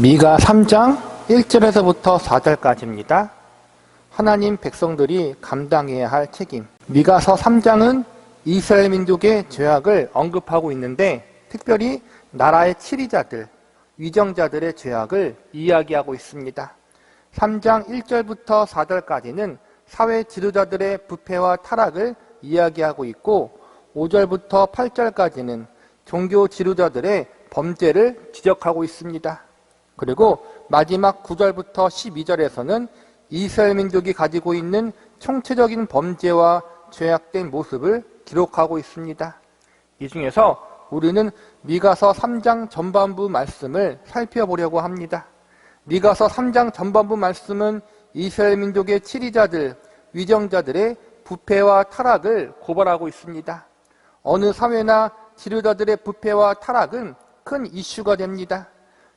미가 3장 1절에서부터 4절까지입니다. 하나님 백성들이 감당해야 할 책임. 미가서 3장은 이스라엘 민족의 죄악을 언급하고 있는데 특별히 나라의 치리자들, 위정자들의 죄악을 이야기하고 있습니다. 3장 1절부터 4절까지는 사회 지도자들의 부패와 타락을 이야기하고 있고 5절부터 8절까지는 종교 지도자들의 범죄를 지적하고 있습니다. 그리고 마지막 9절부터 12절에서는 이스라엘 민족이 가지고 있는 총체적인 범죄와 죄악된 모습을 기록하고 있습니다. 이 중에서 우리는 미가서 3장 전반부 말씀을 살펴보려고 합니다. 미가서 3장 전반부 말씀은 이스라엘 민족의 치리자들, 위정자들의 부패와 타락을 고발하고 있습니다. 어느 사회나 지도자들의 부패와 타락은 큰 이슈가 됩니다.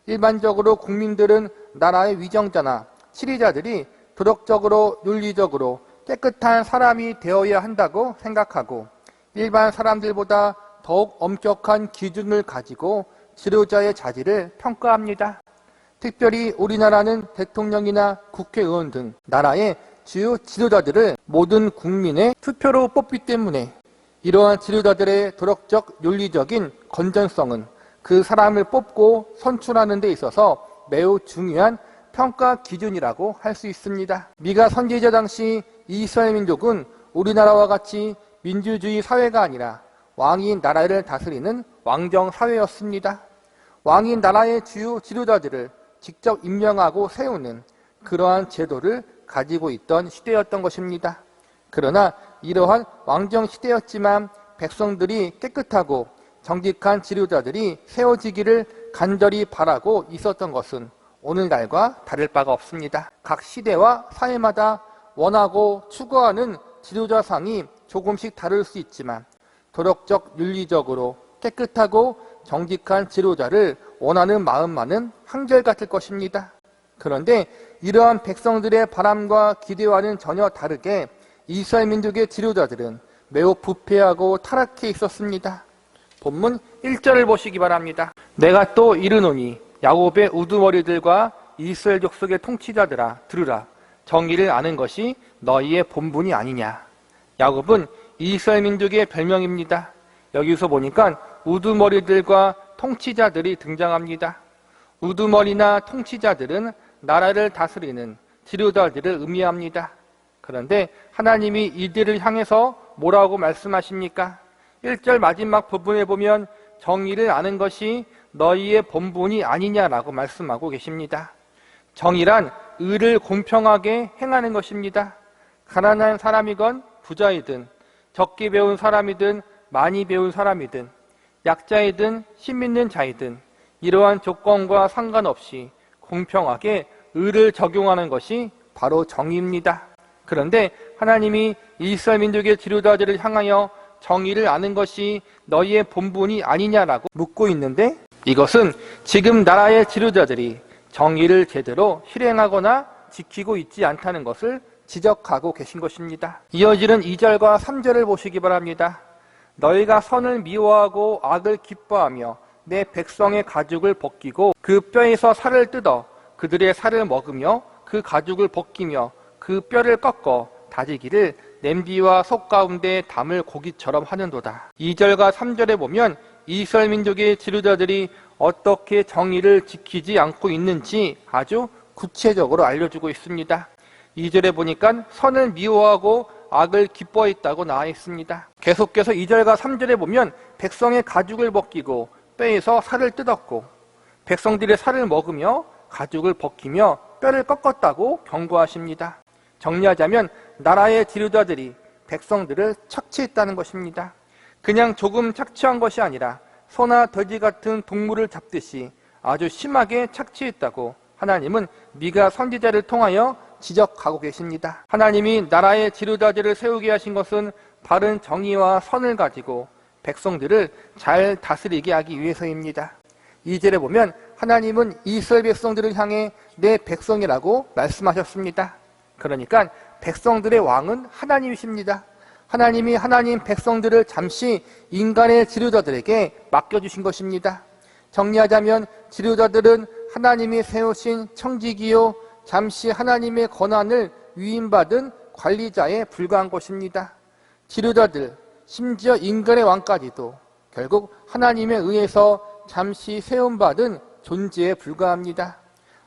일반적으로 국민들은 나라의 위정자나 치리자들이 도덕적으로 윤리적으로 깨끗한 사람이 되어야 한다고 생각하고 일반 사람들보다 더욱 엄격한 기준을 가지고 지도자의 자질을 평가합니다. 특별히 우리나라는 대통령이나 국회의원 등 나라의 주요 지도자들을 모든 국민의 투표로 뽑기 때문에 이러한 지도자들의 도덕적 윤리적인 건전성은 그 사람을 뽑고 선출하는 데 있어서 매우 중요한 평가 기준이라고 할 수 있습니다. 미가 선지자 당시 이스라엘 민족은 우리나라와 같이 민주주의 사회가 아니라 왕이 나라를 다스리는 왕정 사회였습니다. 왕이 나라의 주요 지도자들을 직접 임명하고 세우는 그러한 제도를 가지고 있던 시대였던 것입니다. 그러나 이러한 왕정 시대였지만 백성들이 깨끗하고 정직한 지도자들이 세워지기를 간절히 바라고 있었던 것은 오늘날과 다를 바가 없습니다. 각 시대와 사회마다 원하고 추구하는 지도자상이 조금씩 다를 수 있지만 도덕적 윤리적으로 깨끗하고 정직한 지도자를 원하는 마음만은 한결같을 것입니다. 그런데 이러한 백성들의 바람과 기대와는 전혀 다르게 이스라엘 민족의 지도자들은 매우 부패하고 타락해 있었습니다. 본문 1절을 보시기 바랍니다. 내가 또 이르노니 야곱의 우두머리들과 이스라엘 족속의 통치자들아 들으라. 정의를 아는 것이 너희의 본분이 아니냐. 야곱은 이스라엘 민족의 별명입니다. 여기서 보니까 우두머리들과 통치자들이 등장합니다. 우두머리나 통치자들은 나라를 다스리는 지도자들을 의미합니다. 그런데 하나님이 이들을 향해서 뭐라고 말씀하십니까? 1절 마지막 부분에 보면 정의를 아는 것이 너희의 본분이 아니냐라고 말씀하고 계십니다. 정의란 의를 공평하게 행하는 것입니다. 가난한 사람이건 부자이든 적게 배운 사람이든 많이 배운 사람이든 약자이든 힘있는 자이든 이러한 조건과 상관없이 공평하게 의를 적용하는 것이 바로 정의입니다. 그런데 하나님이 이스라엘 민족의 지도자들을 향하여 정의를 아는 것이 너희의 본분이 아니냐라고 묻고 있는데 이것은 지금 나라의 지도자들이 정의를 제대로 실행하거나 지키고 있지 않다는 것을 지적하고 계신 것입니다. 이어지는 2절과 3절을 보시기 바랍니다. 너희가 선을 미워하고 악을 기뻐하며 내 백성의 가죽을 벗기고 그 뼈에서 살을 뜯어 그들의 살을 먹으며 그 가죽을 벗기며 그 뼈를 꺾어 다지기를 냄비와 속 가운데 담을 고기처럼 하는도다. 2절과 3절에 보면 이스라엘 민족의 지도자들이 어떻게 정의를 지키지 않고 있는지 아주 구체적으로 알려주고 있습니다. 2절에 보니까 선을 미워하고 악을 기뻐했다고 나와 있습니다. 계속해서 2절과 3절에 보면 백성의 가죽을 벗기고 뼈에서 살을 뜯었고 백성들의 살을 먹으며 가죽을 벗기며 뼈를 꺾었다고 경고하십니다. 정리하자면 나라의 지도자들이 백성들을 착취했다는 것입니다. 그냥 조금 착취한 것이 아니라 소나 돼지 같은 동물을 잡듯이 아주 심하게 착취했다고 하나님은 미가 선지자를 통하여 지적하고 계십니다. 하나님이 나라의 지도자들을 세우게 하신 것은 바른 정의와 선을 가지고 백성들을 잘 다스리게 하기 위해서입니다. 2절에 보면 하나님은 이스라엘 백성들을 향해 내 백성이라고 말씀하셨습니다. 그러니까 백성들의 왕은 하나님이십니다. 하나님이 하나님 백성들을 잠시 인간의 지도자들에게 맡겨주신 것입니다. 정리하자면 지도자들은 하나님이 세우신 청지기요 잠시 하나님의 권한을 위임받은 관리자에 불과한 것입니다. 지도자들, 심지어 인간의 왕까지도 결국 하나님에 의해서 잠시 세움받은 존재에 불과합니다.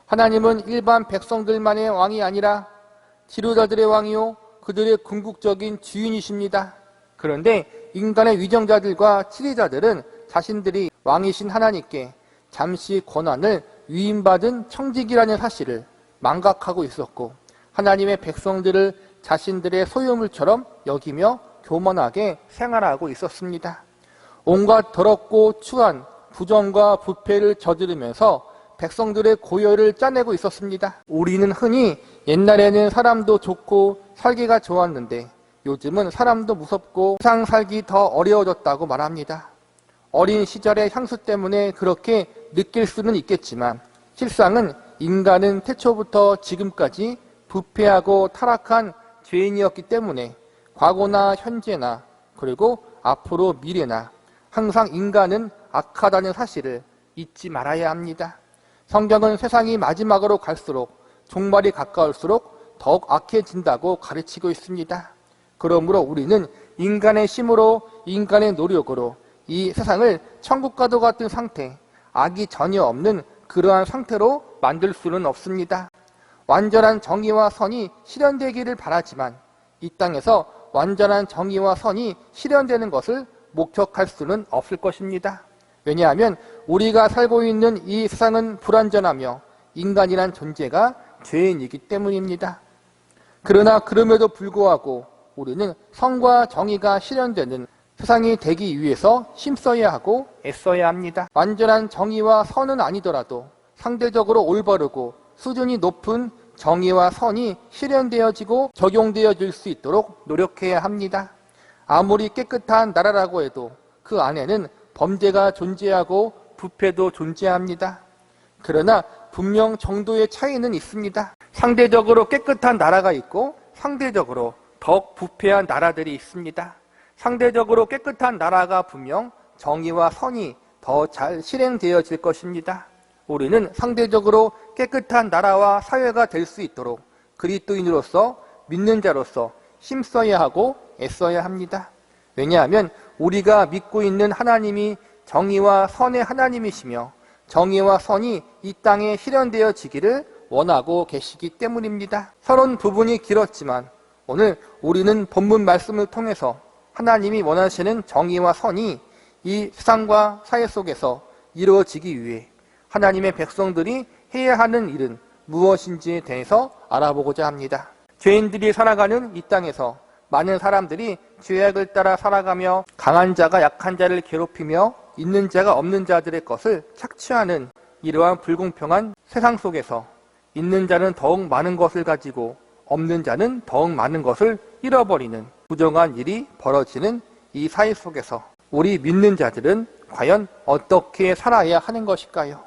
하나님은 일반 백성들만의 왕이 아니라 지도자들의 왕이요 그들의 궁극적인 주인이십니다. 그런데 인간의 위정자들과 지도자들은 자신들이 왕이신 하나님께 잠시 권한을 위임받은 청지기라는 사실을 망각하고 있었고, 하나님의 백성들을 자신들의 소유물처럼 여기며 교만하게 생활하고 있었습니다. 온갖 더럽고 추한 부정과 부패를 저지르면서 백성들의 고열을 짜내고 있었습니다. 우리는 흔히 옛날에는 사람도 좋고 살기가 좋았는데 요즘은 사람도 무섭고 세상 살기 더 어려워졌다고 말합니다. 어린 시절의 향수 때문에 그렇게 느낄 수는 있겠지만 실상은 인간은 태초부터 지금까지 부패하고 타락한 죄인이었기 때문에 과거나 현재나 그리고 앞으로 미래나 항상 인간은 악하다는 사실을 잊지 말아야 합니다. 성경은 세상이 마지막으로 갈수록 종말이 가까울수록 더욱 악해진다고 가르치고 있습니다. 그러므로 우리는 인간의 힘으로 인간의 노력으로 이 세상을 천국과도 같은 상태, 악이 전혀 없는 그러한 상태로 만들 수는 없습니다. 완전한 정의와 선이 실현되기를 바라지만 이 땅에서 완전한 정의와 선이 실현되는 것을 목격할 수는 없을 것입니다. 왜냐하면 우리가 살고 있는 이 세상은 불완전하며 인간이란 존재가 죄인이기 때문입니다. 그러나 그럼에도 불구하고 우리는 선과 정의가 실현되는 세상이 되기 위해서 힘써야 하고 애써야 합니다. 완전한 정의와 선은 아니더라도 상대적으로 올바르고 수준이 높은 정의와 선이 실현되어지고 적용되어질 수 있도록 노력해야 합니다. 아무리 깨끗한 나라라고 해도 그 안에는 범죄가 존재하고 부패도 존재합니다. 그러나 분명 정도의 차이는 있습니다. 상대적으로 깨끗한 나라가 있고 상대적으로 더욱 부패한 나라들이 있습니다. 상대적으로 깨끗한 나라가 분명 정의와 선이 더 잘 실행되어질 것입니다. 우리는 상대적으로 깨끗한 나라와 사회가 될 수 있도록 그리스도인으로서 믿는 자로서 힘써야 하고 애써야 합니다. 왜냐하면 우리가 믿고 있는 하나님이 정의와 선의 하나님이시며 정의와 선이 이 땅에 실현되어지기를 원하고 계시기 때문입니다. 서론 부분이 길었지만 오늘 우리는 본문 말씀을 통해서 하나님이 원하시는 정의와 선이 이 세상과 사회 속에서 이루어지기 위해 하나님의 백성들이 해야 하는 일은 무엇인지에 대해서 알아보고자 합니다. 죄인들이 살아가는 이 땅에서 많은 사람들이 죄악을 따라 살아가며 강한 자가 약한 자를 괴롭히며 있는 자가 없는 자들의 것을 착취하는 이러한 불공평한 세상 속에서 있는 자는 더욱 많은 것을 가지고 없는 자는 더욱 많은 것을 잃어버리는 부정한 일이 벌어지는 이 사회 속에서 우리 믿는 자들은 과연 어떻게 살아야 하는 것일까요?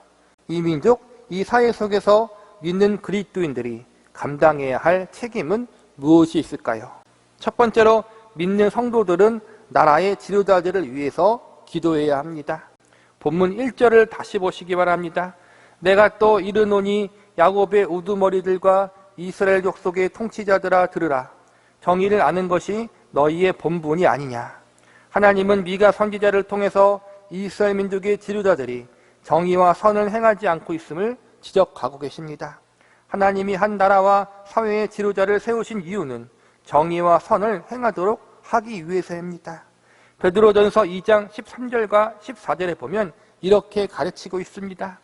이 민족, 이 사회 속에서 믿는 그리스도인들이 감당해야 할 책임은 무엇이 있을까요? 첫 번째로 믿는 성도들은 나라의 지도자들을 위해서 기도해야 합니다. 본문 1절을 다시 보시기 바랍니다. 내가 또 이르노니 야곱의 우두머리들과 이스라엘 족속의 통치자들아 들으라. 정의를 아는 것이 너희의 본분이 아니냐. 하나님은 미가 선지자를 통해서 이스라엘 민족의 지도자들이 정의와 선을 행하지 않고 있음을 지적하고 계십니다. 하나님이 한 나라와 사회의 지도자를 세우신 이유는 정의와 선을 행하도록 하기 위해서입니다. 베드로전서 2장 13절과 14절에 보면 이렇게 가르치고 있습니다.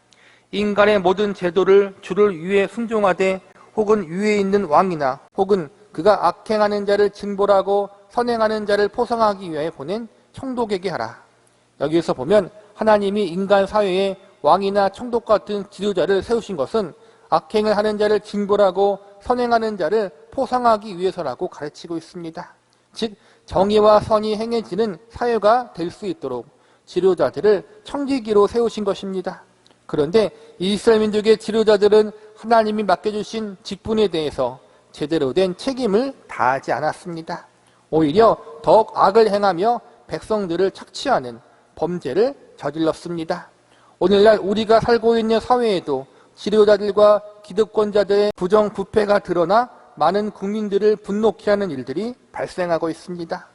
인간의 모든 제도를 주를 위해 순종하되 혹은 위에 있는 왕이나 혹은 그가 악행하는 자를 징벌하고 선행하는 자를 포상하기 위해 보낸 총독에게 하라. 여기에서 보면 하나님이 인간 사회에 왕이나 총독 같은 지도자를 세우신 것은 악행을 하는 자를 징벌하고 선행하는 자를 포상하기 위해서라고 가르치고 있습니다. 즉 정의와 선이 행해지는 사회가 될 수 있도록 지도자들을 청지기로 세우신 것입니다. 그런데 이스라엘 민족의 지도자들은 하나님이 맡겨주신 직분에 대해서 제대로 된 책임을 다하지 않았습니다. 오히려 더욱 악을 행하며 백성들을 착취하는 범죄를 저질렀습니다. 오늘날 우리가 살고 있는 사회에도 지도자들과 기득권자들의 부정부패가 드러나 많은 국민들을 분노케 하는 일들이 발생하고 있습니다.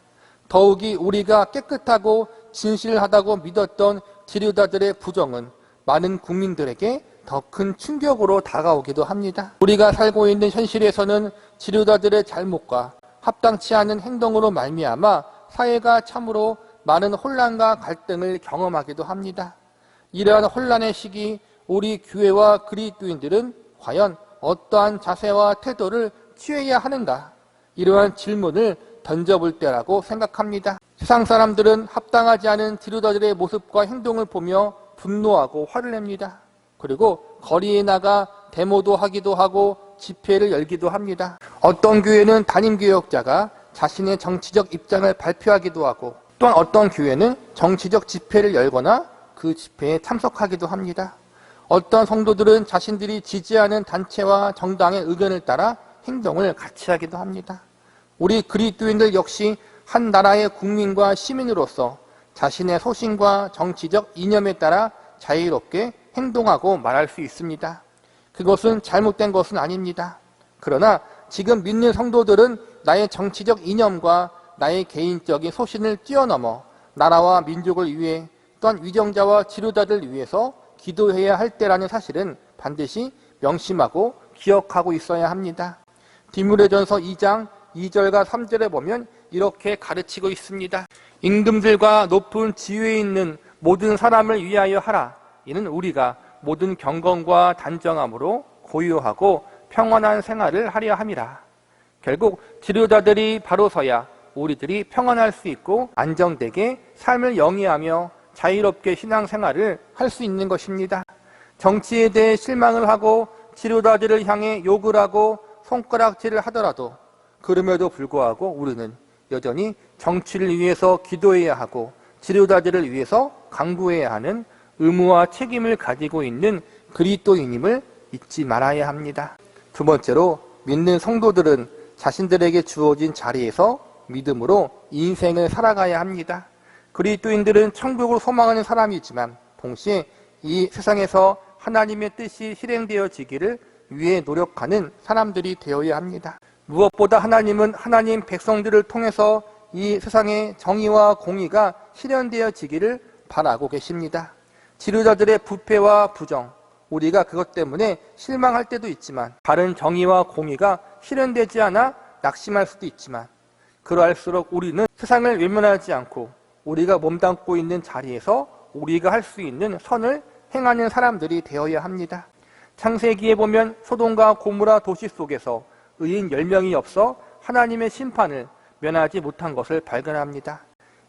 더욱이 우리가 깨끗하고 진실하다고 믿었던 지도자들의 부정은 많은 국민들에게 더 큰 충격으로 다가오기도 합니다. 우리가 살고 있는 현실에서는 지도자들의 잘못과 합당치 않은 행동으로 말미암아 사회가 참으로 많은 혼란과 갈등을 경험하기도 합니다. 이러한 혼란의 시기, 우리 교회와 그리스도인들은 과연 어떠한 자세와 태도를 취해야 하는가? 이러한 질문을 던져볼 때라고 생각합니다. 세상 사람들은 합당하지 않은 지도자들의 모습과 행동을 보며 분노하고 화를 냅니다. 그리고 거리에 나가 데모도 하기도 하고 집회를 열기도 합니다. 어떤 교회는 담임교역자가 자신의 정치적 입장을 발표하기도 하고, 또한 어떤 교회는 정치적 집회를 열거나 그 집회에 참석하기도 합니다. 어떤 성도들은 자신들이 지지하는 단체와 정당의 의견을 따라 행동을 같이 하기도 합니다. 우리 그리스도인들 역시 한 나라의 국민과 시민으로서 자신의 소신과 정치적 이념에 따라 자유롭게 행동하고 말할 수 있습니다. 그것은 잘못된 것은 아닙니다. 그러나 지금 믿는 성도들은 나의 정치적 이념과 나의 개인적인 소신을 뛰어넘어 나라와 민족을 위해, 또한 위정자와 지도자들을 위해서 기도해야 할 때라는 사실은 반드시 명심하고 기억하고 있어야 합니다. 디모데전서 2장 2절과 3절에 보면 이렇게 가르치고 있습니다. 임금들과 높은 지위에 있는 모든 사람을 위하여 하라. 이는 우리가 모든 경건과 단정함으로 고요하고 평안한 생활을 하려 함이라. 결국 지도자들이 바로 서야 우리들이 평안할 수 있고 안정되게 삶을 영위하며 자유롭게 신앙생활을 할 수 있는 것입니다. 정치에 대해 실망을 하고 지도자들을 향해 욕을 하고 손가락질을 하더라도 그럼에도 불구하고 우리는 여전히 정치를 위해서 기도해야 하고 지도자들을 위해서 간구해야 하는 의무와 책임을 가지고 있는 그리스도인임을 잊지 말아야 합니다. 두 번째로, 믿는 성도들은 자신들에게 주어진 자리에서 믿음으로 인생을 살아가야 합니다. 그리스도인들은 천국을 소망하는 사람이지만 동시에 이 세상에서 하나님의 뜻이 실행되어지기를 위해 노력하는 사람들이 되어야 합니다. 무엇보다 하나님은 하나님 백성들을 통해서 이 세상의 정의와 공의가 실현되어지기를 바라고 계십니다. 지도자들의 부패와 부정, 우리가 그것 때문에 실망할 때도 있지만, 바른 정의와 공의가 실현되지 않아 낙심할 수도 있지만, 그러할수록 우리는 세상을 외면하지 않고 우리가 몸담고 있는 자리에서 우리가 할 수 있는 선을 행하는 사람들이 되어야 합니다. 창세기에 보면 소돔과 고모라 도시 속에서 의인 10명이 없어 하나님의 심판을 면하지 못한 것을 발견합니다.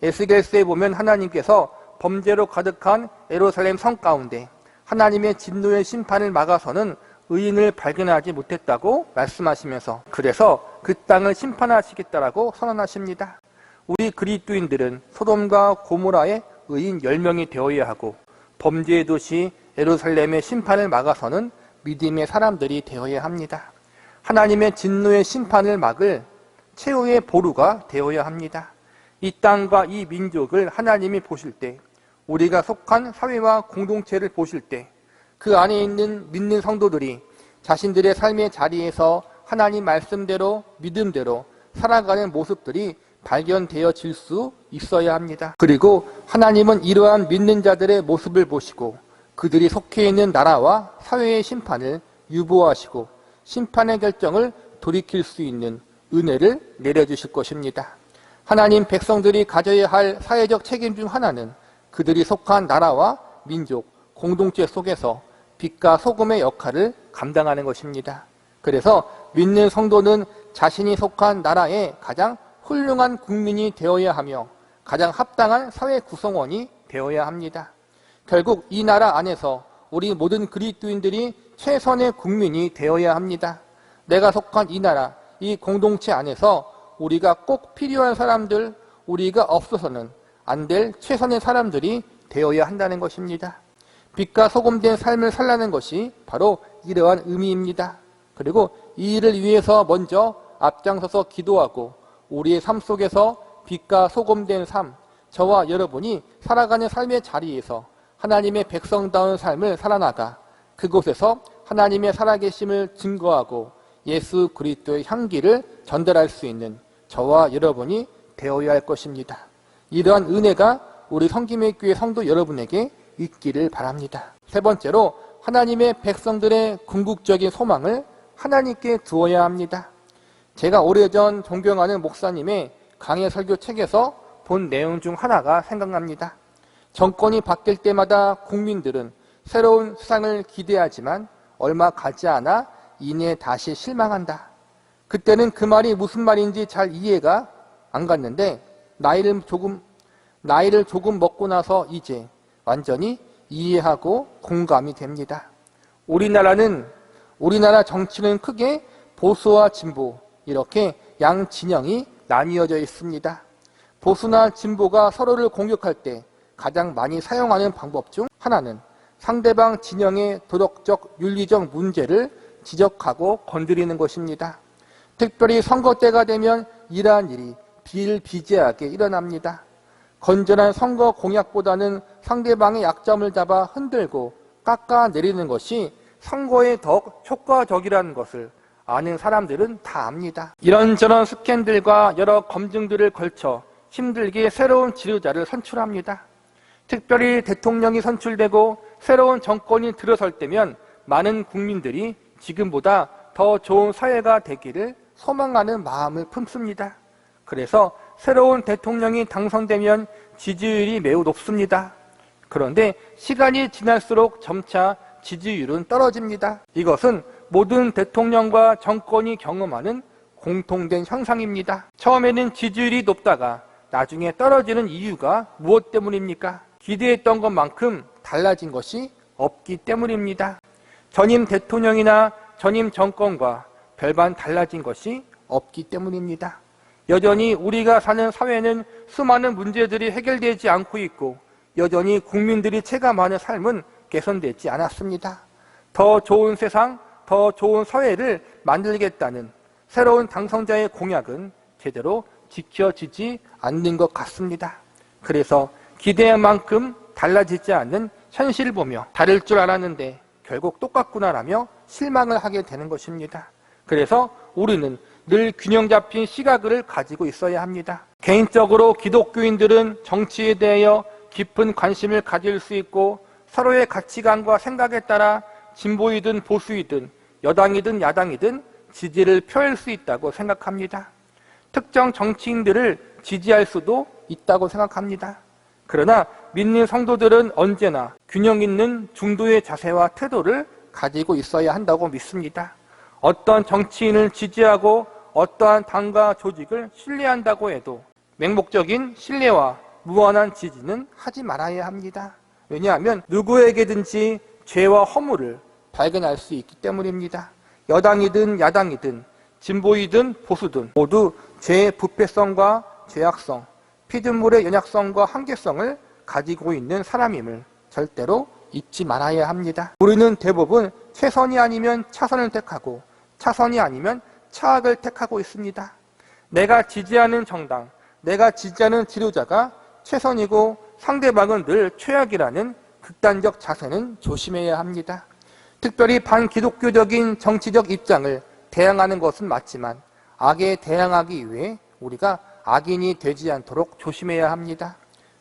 에스겔서에 보면 하나님께서 범죄로 가득한 예루살렘 성 가운데 하나님의 진노의 심판을 막아서는 의인을 발견하지 못했다고 말씀하시면서, 그래서 그 땅을 심판하시겠다라고 선언하십니다. 우리 그리스도인들은 소돔과 고모라의 의인 10명이 되어야 하고 범죄의 도시 예루살렘의 심판을 막아서는 믿음의 사람들이 되어야 합니다. 하나님의 진노의 심판을 막을 최후의 보루가 되어야 합니다. 이 땅과 이 민족을 하나님이 보실 때, 우리가 속한 사회와 공동체를 보실 때 그 안에 있는 믿는 성도들이 자신들의 삶의 자리에서 하나님 말씀대로 믿음대로 살아가는 모습들이 발견되어질 수 있어야 합니다. 그리고 하나님은 이러한 믿는 자들의 모습을 보시고 그들이 속해 있는 나라와 사회의 심판을 유보하시고 심판의 결정을 돌이킬 수 있는 은혜를 내려주실 것입니다. 하나님 백성들이 가져야 할 사회적 책임 중 하나는 그들이 속한 나라와 민족, 공동체 속에서 빛과 소금의 역할을 감당하는 것입니다. 그래서 믿는 성도는 자신이 속한 나라의 가장 훌륭한 국민이 되어야 하며 가장 합당한 사회 구성원이 되어야 합니다. 결국 이 나라 안에서 우리 모든 그리스도인들이 최선의 국민이 되어야 합니다. 내가 속한 이 나라, 이 공동체 안에서 우리가 꼭 필요한 사람들, 우리가 없어서는 안 될 최선의 사람들이 되어야 한다는 것입니다. 빛과 소금된 삶을 살라는 것이 바로 이러한 의미입니다. 그리고 이 일을 위해서 먼저 앞장서서 기도하고 우리의 삶 속에서 빛과 소금된 삶, 저와 여러분이 살아가는 삶의 자리에서 하나님의 백성다운 삶을 살아나가 그곳에서 하나님의 살아계심을 증거하고 예수 그리스도의 향기를 전달할 수 있는 저와 여러분이 되어야 할 것입니다. 이러한 은혜가 우리 성김의 교회 성도 여러분에게 있기를 바랍니다. 세 번째로 하나님의 백성들의 궁극적인 소망을 하나님께 두어야 합니다. 제가 오래전 존경하는 목사님의 강해 설교 책에서 본 내용 중 하나가 생각납니다. 정권이 바뀔 때마다 국민들은 새로운 세상을 기대하지만 얼마 가지 않아 이내 다시 실망한다. 그때는 그 말이 무슨 말인지 잘 이해가 안 갔는데 나이를 조금 먹고 나서 이제 완전히 이해하고 공감이 됩니다. 우리나라 정치는 크게 보수와 진보 이렇게 양 진영이 나뉘어져 있습니다. 보수나 진보가 서로를 공격할 때 가장 많이 사용하는 방법 중 하나는 상대방 진영의 도덕적, 윤리적 문제를 지적하고 건드리는 것입니다. 특별히 선거 때가 되면 이러한 일이 비일비재하게 일어납니다. 건전한 선거 공약보다는 상대방의 약점을 잡아 흔들고 깎아내리는 것이 선거에 더욱 효과적이라는 것을 아는 사람들은 다 압니다. 이런저런 스캔들과 여러 검증들을 걸쳐 힘들게 새로운 지도자를 선출합니다. 특별히 대통령이 선출되고 새로운 정권이 들어설 때면 많은 국민들이 지금보다 더 좋은 사회가 되기를 소망하는 마음을 품습니다. 그래서 새로운 대통령이 당선되면 지지율이 매우 높습니다. 그런데 시간이 지날수록 점차 지지율은 떨어집니다. 이것은 모든 대통령과 정권이 경험하는 공통된 현상입니다. 처음에는 지지율이 높다가 나중에 떨어지는 이유가 무엇 때문입니까? 기대했던 것만큼 달라진 것이 없기 때문입니다. 전임 대통령이나 전임 정권과 별반 달라진 것이 없기 때문입니다. 여전히 우리가 사는 사회는 수많은 문제들이 해결되지 않고 있고 여전히 국민들이 체감하는 삶은 개선되지 않았습니다. 더 좋은 세상, 더 좋은 사회를 만들겠다는 새로운 당선자의 공약은 제대로 지켜지지 않는 것 같습니다. 그래서 기대한 만큼 달라지지 않는 현실을 보며 다를 줄 알았는데 결국 똑같구나라며 실망을 하게 되는 것입니다. 그래서 우리는 늘 균형 잡힌 시각을 가지고 있어야 합니다. 개인적으로 기독교인들은 정치에 대하여 깊은 관심을 가질 수 있고 서로의 가치관과 생각에 따라 진보이든 보수이든 여당이든 야당이든 지지를 표할 수 있다고 생각합니다. 특정 정치인들을 지지할 수도 있다고 생각합니다. 그러나 믿는 성도들은 언제나 균형 있는 중도의 자세와 태도를 가지고 있어야 한다고 믿습니다. 어떤 정치인을 지지하고 어떠한 당과 조직을 신뢰한다고 해도 맹목적인 신뢰와 무한한 지지는 하지 말아야 합니다. 왜냐하면 누구에게든지 죄와 허물을 발견할 수 있기 때문입니다. 여당이든 야당이든 진보이든 보수든 모두 죄의 부패성과 죄악성, 피조물의 연약성과 한계성을 가지고 있는 사람임을 절대로 잊지 말아야 합니다. 우리는 대부분 최선이 아니면 차선을 택하고 차선이 아니면 차악을 택하고 있습니다. 내가 지지하는 정당, 내가 지지하는 지도자가 최선이고 상대방은 늘 최악이라는 극단적 자세는 조심해야 합니다. 특별히 반기독교적인 정치적 입장을 대항하는 것은 맞지만 악에 대항하기 위해 우리가 악인이 되지 않도록 조심해야 합니다.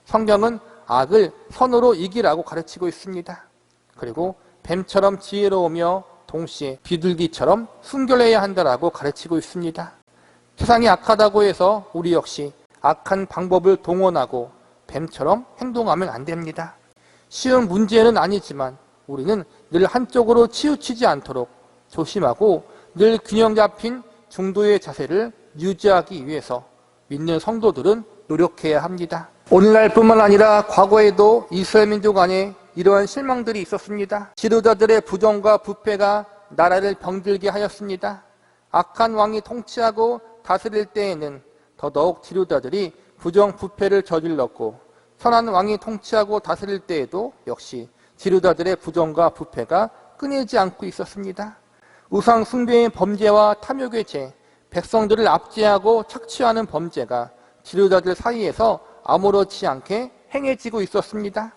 성경은 악을 선으로 이기라고 가르치고 있습니다. 그리고 뱀처럼 지혜로우며 동시에 비둘기처럼 순결해야 한다라고 가르치고 있습니다. 세상이 악하다고 해서 우리 역시 악한 방법을 동원하고 뱀처럼 행동하면 안 됩니다. 쉬운 문제는 아니지만 우리는 늘 한쪽으로 치우치지 않도록 조심하고 늘 균형 잡힌 중도의 자세를 유지하기 위해서 믿는 성도들은 노력해야 합니다. 오늘날뿐만 아니라 과거에도 이스라엘 민족 안에 이러한 실망들이 있었습니다. 지도자들의 부정과 부패가 나라를 병들게 하였습니다. 악한 왕이 통치하고 다스릴 때에는 더더욱 지도자들이 부정 부패를 저질렀고 선한 왕이 통치하고 다스릴 때에도 역시 지도자들의 부정과 부패가 끊이지 않고 있었습니다. 우상 숭배의 범죄와 탐욕의 죄, 백성들을 압제하고 착취하는 범죄가 지도자들 사이에서 아무렇지 않게 행해지고 있었습니다.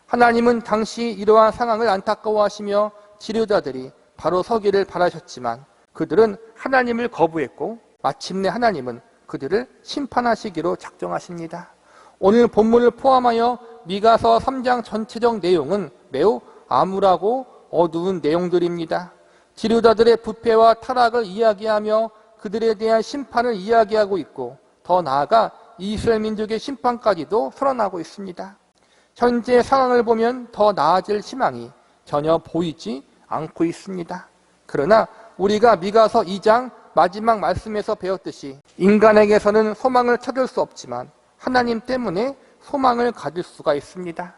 하나님은 당시 이러한 상황을 안타까워하시며 지도자들이 바로 서기를 바라셨지만 그들은 하나님을 거부했고 마침내 하나님은 그들을 심판하시기로 작정하십니다. 오늘 본문을 포함하여 미가서 3장 전체적 내용은 매우 암울하고 어두운 내용들입니다. 지도자들의 부패와 타락을 이야기하며 그들에 대한 심판을 이야기하고 있고 더 나아가 이스라엘 민족의 심판까지도 선언하고 있습니다. 현재 상황을 보면 더 나아질 희망이 전혀 보이지 않고 있습니다. 그러나 우리가 미가서 2장 마지막 말씀에서 배웠듯이 인간에게서는 소망을 찾을 수 없지만 하나님 때문에 소망을 가질 수가 있습니다.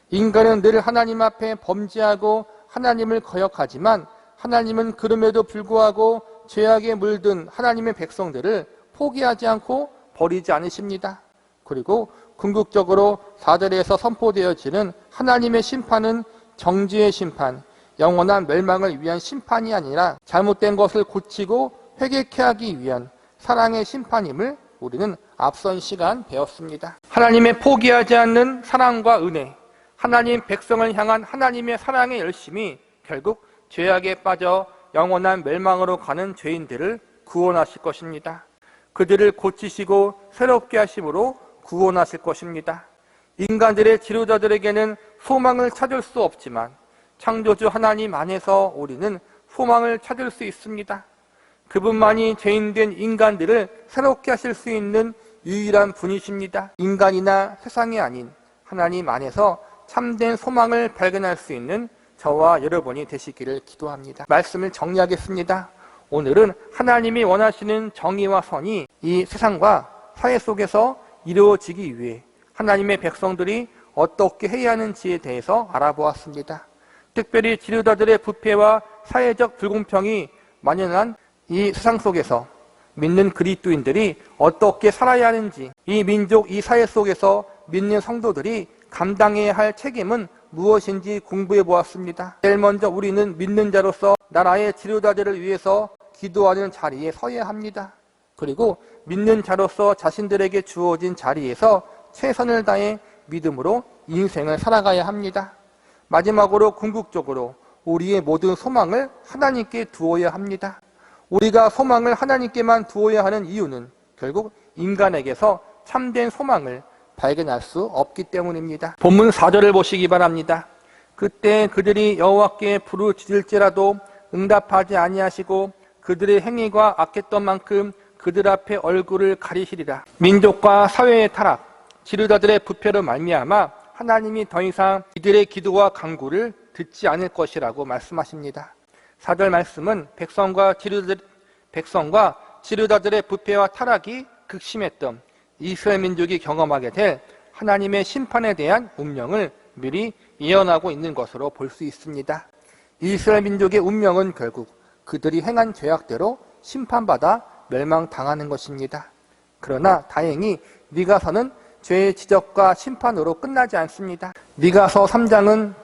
인간은 늘 하나님 앞에 범죄하고 하나님을 거역하지만 하나님은 그럼에도 불구하고 죄악에 물든 하나님의 백성들을 포기하지 않고 버리지 않으십니다. 그리고 궁극적으로 4절에서 선포되어지는 하나님의 심판은 정죄의 심판, 영원한 멸망을 위한 심판이 아니라 잘못된 것을 고치고 회개케 하기 위한 사랑의 심판임을 우리는 앞선 시간 배웠습니다. 하나님의 포기하지 않는 사랑과 은혜, 하나님 백성을 향한 하나님의 사랑의 열심이 결국 죄악에 빠져 영원한 멸망으로 가는 죄인들을 구원하실 것입니다. 그들을 고치시고 새롭게 하심으로 구원하실 것입니다. 인간들의 지도자들에게는 소망을 찾을 수 없지만 창조주 하나님 안에서 우리는 소망을 찾을 수 있습니다. 그분만이 죄인된 인간들을 새롭게 하실 수 있는 유일한 분이십니다. 인간이나 세상이 아닌 하나님 안에서 참된 소망을 발견할 수 있는 저와 여러분이 되시기를 기도합니다. 말씀을 정리하겠습니다. 오늘은 하나님이 원하시는 정의와 선이 이 세상과 사회 속에서 이루어지기 위해 하나님의 백성들이 어떻게 해야 하는지에 대해서 알아보았습니다. 특별히 지도자들의 부패와 사회적 불공평이 만연한 이 세상 속에서 믿는 그리스도인들이 어떻게 살아야 하는지, 이 민족, 이 사회 속에서 믿는 성도들이 감당해야 할 책임은 무엇인지 공부해 보았습니다. 제일 먼저 우리는 믿는 자로서 나라의 지도자들을 위해서 기도하는 자리에 서야 합니다. 그리고 믿는 자로서 자신들에게 주어진 자리에서 최선을 다해 믿음으로 인생을 살아가야 합니다. 마지막으로 궁극적으로 우리의 모든 소망을 하나님께 두어야 합니다. 우리가 소망을 하나님께만 두어야 하는 이유는 결국 인간에게서 참된 소망을 발견할 수 없기 때문입니다. 본문 4절을 보시기 바랍니다. 그때 그들이 여호와께 부르짖을지라도 응답하지 아니하시고 그들의 행위가 악했던 만큼 그들 앞에 얼굴을 가리시리라. 민족과 사회의 타락, 지도자들의 부패로 말미암아 하나님이 더 이상 이들의 기도와 간구를 듣지 않을 것이라고 말씀하십니다. 4절 말씀은 백성과 지도자들의 부패와 타락이 극심했던 이스라엘 민족이 경험하게 될 하나님의 심판에 대한 운명을 미리 예언하고 있는 것으로 볼 수 있습니다. 이스라엘 민족의 운명은 결국 그들이 행한 죄악대로 심판받아 멸망당하는 것입니다. 그러나 다행히 미가서는 죄의 지적과 심판으로 끝나지 않습니다. 미가서 3장은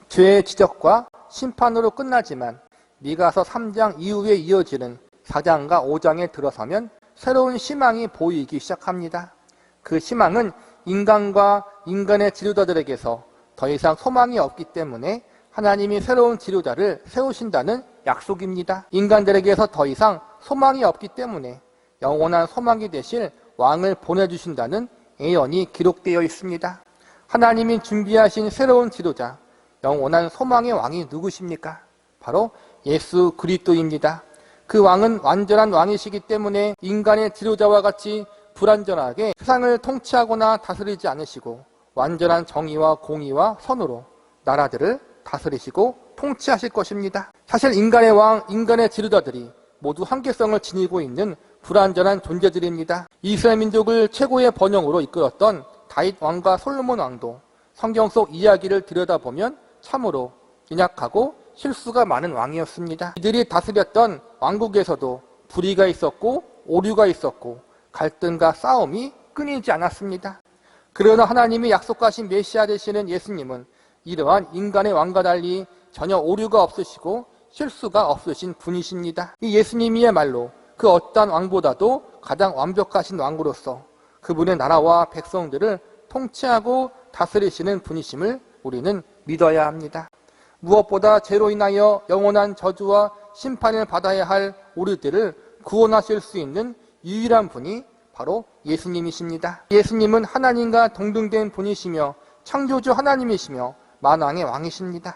죄의 지적과 심판으로 끝나지만 미가서 3장 이후에 이어지는 4장과 5장에 들어서면 새로운 희망이 보이기 시작합니다. 그 희망은 인간과 인간의 지도자들에게서 더 이상 소망이 없기 때문에 하나님이 새로운 지도자를 세우신다는 약속입니다. 인간들에게서 더 이상 소망이 없기 때문에 영원한 소망이 되실 왕을 보내주신다는 예언이 기록되어 있습니다. 하나님이 준비하신 새로운 지도자, 영원한 소망의 왕이 누구십니까? 바로 예수 그리스도입니다. 그 왕은 완전한 왕이시기 때문에 인간의 지도자와 같이 불완전하게 세상을 통치하거나 다스리지 않으시고 완전한 정의와 공의와 선으로 나라들을 다스리시고 통치하실 것입니다. 사실 인간의 왕, 인간의 지도자들이 모두 한계성을 지니고 있는 불완전한 존재들입니다. 이스라엘 민족을 최고의 번영으로 이끌었던 다윗 왕과 솔로몬 왕도 성경 속 이야기를 들여다보면 참으로 연약하고 실수가 많은 왕이었습니다. 이들이 다스렸던 왕국에서도 불의가 있었고 오류가 있었고 갈등과 싸움이 끊이지 않았습니다. 그러나 하나님이 약속하신 메시아 되시는 예수님은 이러한 인간의 왕과 달리 전혀 오류가 없으시고 실수가 없으신 분이십니다. 이 예수님이야말로 그 어떠한 왕보다도 가장 완벽하신 왕으로서 그분의 나라와 백성들을 통치하고 다스리시는 분이심을 우리는 믿어야 합니다. 무엇보다 죄로 인하여 영원한 저주와 심판을 받아야 할 우리들을 구원하실 수 있는 유일한 분이 바로 예수님이십니다. 예수님은 하나님과 동등된 분이시며 창조주 하나님이시며 만왕의 왕이십니다.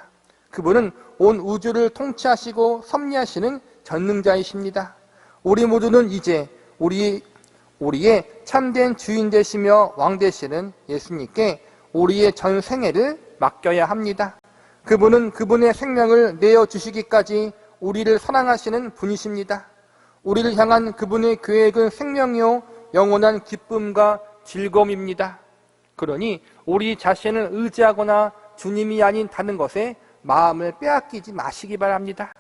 그분은 온 우주를 통치하시고 섭리하시는 전능자이십니다. 우리 모두는 이제 우리의 참된 주인 되시며 왕 되시는 예수님께 우리의 전 생애를 맡겨야 합니다. 그분은 그분의 생명을 내어주시기까지 우리를 사랑하시는 분이십니다. 우리를 향한 그분의 계획은 생명이요 영원한 기쁨과 즐거움입니다. 그러니 우리 자신을 의지하거나 주님이 아닌 다른 것에 마음을 빼앗기지 마시기 바랍니다.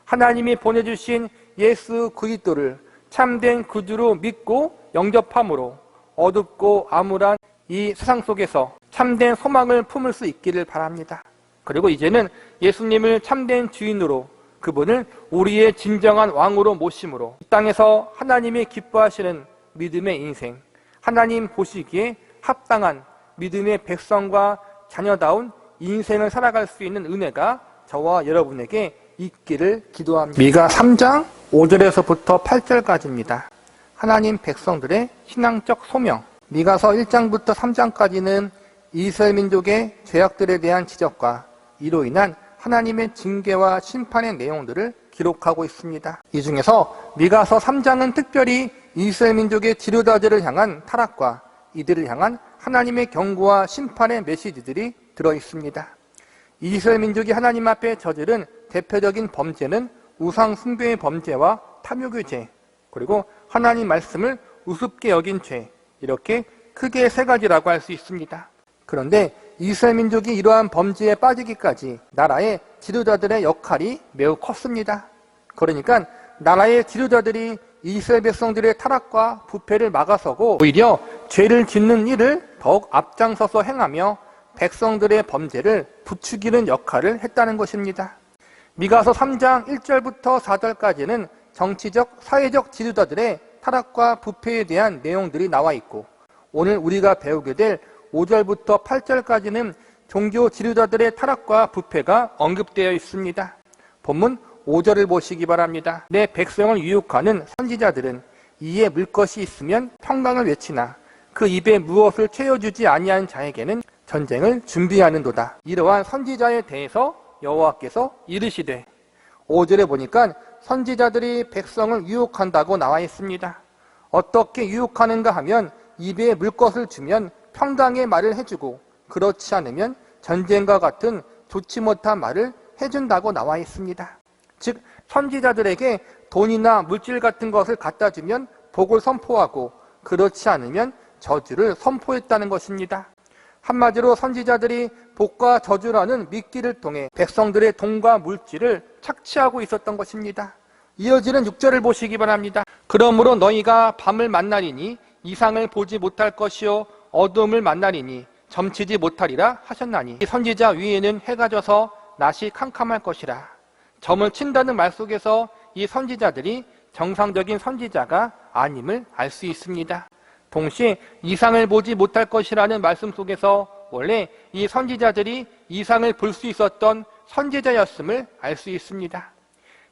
하나님이 보내주신 예수 그리스도를 참된 구주로 믿고 영접함으로 어둡고 암울한 이 세상 속에서 참된 소망을 품을 수 있기를 바랍니다. 그리고 이제는 예수님을 참된 주인으로, 그분을 우리의 진정한 왕으로 모심으로 이 땅에서 하나님이 기뻐하시는 믿음의 인생, 하나님 보시기에 합당한 믿음의 백성과 자녀다운 인생을 살아갈 수 있는 은혜가 저와 여러분에게 있기를 기도합니다. 미가 3장 5절에서부터 8절까지입니다. 하나님 백성들의 신앙적 소명. 미가서 1장부터 3장까지는 이스라엘 민족의 죄악들에 대한 지적과 이로 인한 하나님의 징계와 심판의 내용들을 기록하고 있습니다. 이 중에서 미가서 3장은 특별히 이스라엘 민족의 지도자들을 향한 타락과 이들을 향한 하나님의 경고와 심판의 메시지들이 들어있습니다. 이스라엘 민족이 하나님 앞에 저지른 대표적인 범죄는 우상 숭배의 범죄와 탐욕의 죄, 그리고 하나님 말씀을 우습게 여긴 죄, 이렇게 크게 세 가지라고 할 수 있습니다. 그런데 이스라엘 민족이 이러한 범죄에 빠지기까지 나라의 지도자들의 역할이 매우 컸습니다. 그러니까 나라의 지도자들이 이스라엘 백성들의 타락과 부패를 막아서고 오히려 죄를 짓는 일을 더욱 앞장서서 행하며 백성들의 범죄를 부추기는 역할을 했다는 것입니다. 미가서 3장 1절부터 4절까지는 정치적, 사회적 지도자들의 타락과 부패에 대한 내용들이 나와 있고, 오늘 우리가 배우게 될 5절부터 8절까지는 종교 지도자들의 타락과 부패가 언급되어 있습니다. 본문 5절을 보시기 바랍니다. 내 백성을 유혹하는 선지자들은 이에 물 것이 있으면 평강을 외치나 그 입에 무엇을 채워주지 아니한 자에게는 전쟁을 준비하는도다. 이러한 선지자에 대해서 여호와께서 이르시되, 5절에 보니까 선지자들이 백성을 유혹한다고 나와 있습니다. 어떻게 유혹하는가 하면 입에 물 것을 주면 평강의 말을 해주고, 그렇지 않으면 전쟁과 같은 좋지 못한 말을 해준다고 나와 있습니다. 즉 선지자들에게 돈이나 물질 같은 것을 갖다 주면 복을 선포하고, 그렇지 않으면 저주를 선포했다는 것입니다. 한마디로 선지자들이 복과 저주라는 미끼를 통해 백성들의 돈과 물질을 착취하고 있었던 것입니다. 이어지는 6절을 보시기 바랍니다. 그러므로 너희가 밤을 만나리니 이상을 보지 못할 것이요 어둠을 만나리니 점치지 못하리라 하셨나니, 이 선지자 위에는 해가 져서 낮이 캄캄할 것이라. 점을 친다는 말 속에서 이 선지자들이 정상적인 선지자가 아님을 알 수 있습니다. 동시에 이상을 보지 못할 것이라는 말씀 속에서 원래 이 선지자들이 이상을 볼 수 있었던 선지자였음을 알 수 있습니다.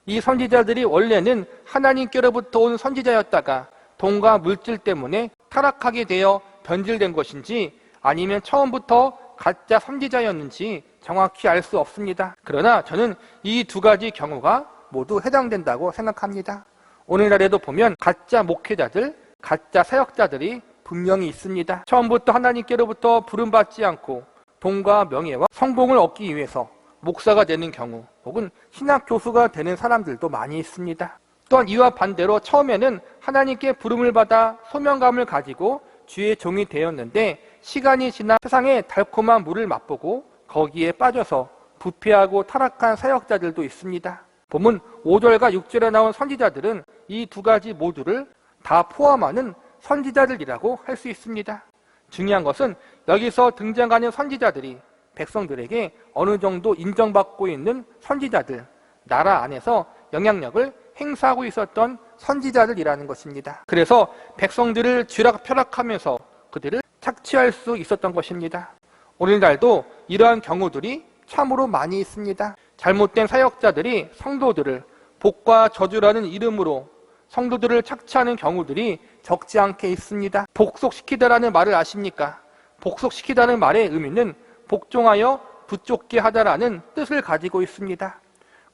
이 선지자들이 원래는 하나님께로부터 온 선지자였다가 돈과 물질 때문에 타락하게 되어 변질된 것인지 아니면 처음부터 가짜 선지자였는지 정확히 알 수 없습니다. 그러나 저는 이 두 가지 경우가 모두 해당된다고 생각합니다. 오늘날에도 보면 가짜 목회자들, 가짜 사역자들이 분명히 있습니다. 처음부터 하나님께로부터 부름받지 않고 돈과 명예와 성공을 얻기 위해서 목사가 되는 경우, 혹은 신학 교수가 되는 사람들도 많이 있습니다. 또한 이와 반대로 처음에는 하나님께 부름을 받아 소명감을 가지고 주의 종이 되었는데 시간이 지나 세상의 달콤한 물을 맛보고 거기에 빠져서 부패하고 타락한 사역자들도 있습니다. 본문 5절과 6절에 나온 선지자들은 이 두 가지 모두를 다 포함하는 선지자들이라고 할 수 있습니다. 중요한 것은 여기서 등장하는 선지자들이 백성들에게 어느 정도 인정받고 있는 선지자들, 나라 안에서 영향력을 행사하고 있었던 선지자들이라는 것입니다. 그래서 백성들을 쥐락펴락하면서 그들을 착취할 수 있었던 것입니다. 오늘날도 이러한 경우들이 참으로 많이 있습니다. 잘못된 사역자들이 성도들을 복과 저주라는 이름으로 성도들을 착취하는 경우들이 적지 않게 있습니다. 복속시키다라는 말을 아십니까? 복속시키다는 말의 의미는 복종하여 부쫓게 하다라는 뜻을 가지고 있습니다.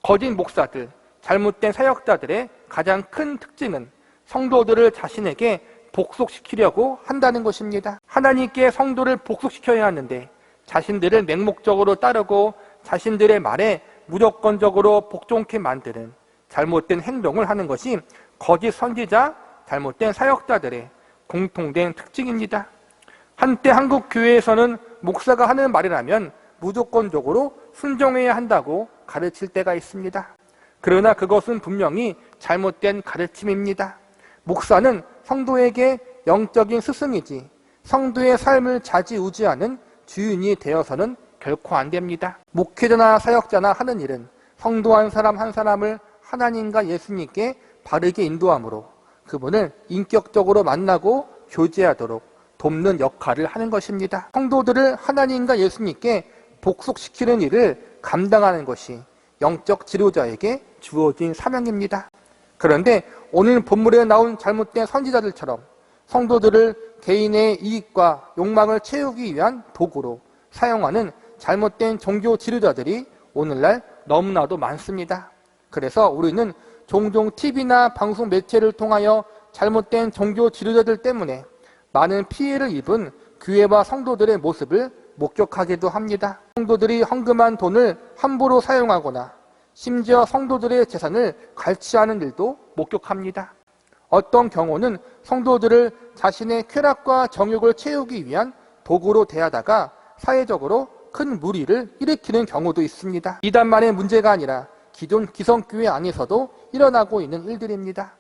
거짓 목사들, 잘못된 사역자들의 가장 큰 특징은 성도들을 자신에게 복속시키려고 한다는 것입니다. 하나님께 성도를 복속시켜야 하는데 자신들을 맹목적으로 따르고 자신들의 말에 무조건적으로 복종케 만드는 잘못된 행동을 하는 것이 거짓 선지자, 잘못된 사역자들의 공통된 특징입니다. 한때 한국 교회에서는 목사가 하는 말이라면 무조건적으로 순종해야 한다고 가르칠 때가 있습니다. 그러나 그것은 분명히 잘못된 가르침입니다. 목사는 성도에게 영적인 스승이지 성도의 삶을 좌지우지하는 주인이 되어서는 결코 안 됩니다. 목회자나 사역자나 하는 일은 성도 한 사람을 하나님과 예수님께 바르게 인도함으로 그분을 인격적으로 만나고 교제하도록 돕는 역할을 하는 것입니다. 성도들을 하나님과 예수님께 복속시키는 일을 감당하는 것이 영적 지도자에게 주어진 사명입니다. 그런데 오늘 본문에 나온 잘못된 선지자들처럼 성도들을 개인의 이익과 욕망을 채우기 위한 도구로 사용하는 잘못된 종교 지도자들이 오늘날 너무나도 많습니다. 그래서 우리는 종종 TV나 방송 매체를 통하여 잘못된 종교 지도자들 때문에 많은 피해를 입은 교회와 성도들의 모습을 목격하기도 합니다. 성도들이 헌금한 돈을 함부로 사용하거나 심지어 성도들의 재산을 갈취하는 일도 목격합니다. 어떤 경우는 성도들을 자신의 쾌락과 정욕을 채우기 위한 도구로 대하다가 사회적으로 큰 무리를 일으키는 경우도 있습니다. 이단만의 문제가 아니라 기존 기성교회 안에서도 일어나고 있는 일들입니다.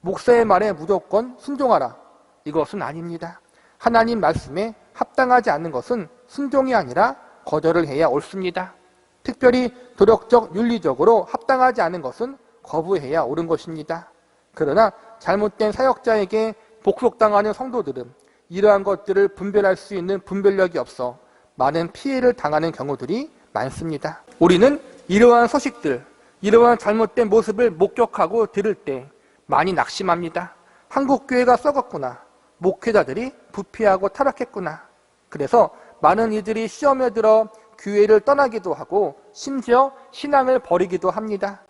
목사의 말에 무조건 순종하라. 이것은 아닙니다. 하나님 말씀에 합당하지 않는 것은 순종이 아니라 거절을 해야 옳습니다. 특별히 도덕적, 윤리적으로 합당하지 않은 것은 거부해야 옳은 것입니다. 그러나 잘못된 사역자에게 복속당하는 성도들은 이러한 것들을 분별할 수 있는 분별력이 없어 많은 피해를 당하는 경우들이 많습니다. 우리는 이러한 소식들, 이러한 잘못된 모습을 목격하고 들을 때 많이 낙심합니다. 한국교회가 썩었구나. 목회자들이 부패하고 타락했구나. 그래서 많은 이들이 시험에 들어 교회를 떠나기도 하고 심지어 신앙을 버리기도 합니다.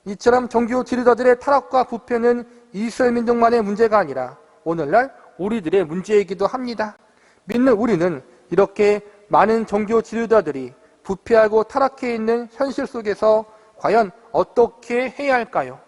이처럼 종교 지도자들의 타락과 부패는 이스라엘 민족만의 문제가 아니라 오늘날 우리들의 문제이기도 합니다. 믿는 우리는 이렇게 많은 종교 지도자들이 부패하고 타락해 있는 현실 속에서 과연 어떻게 해야 할까요?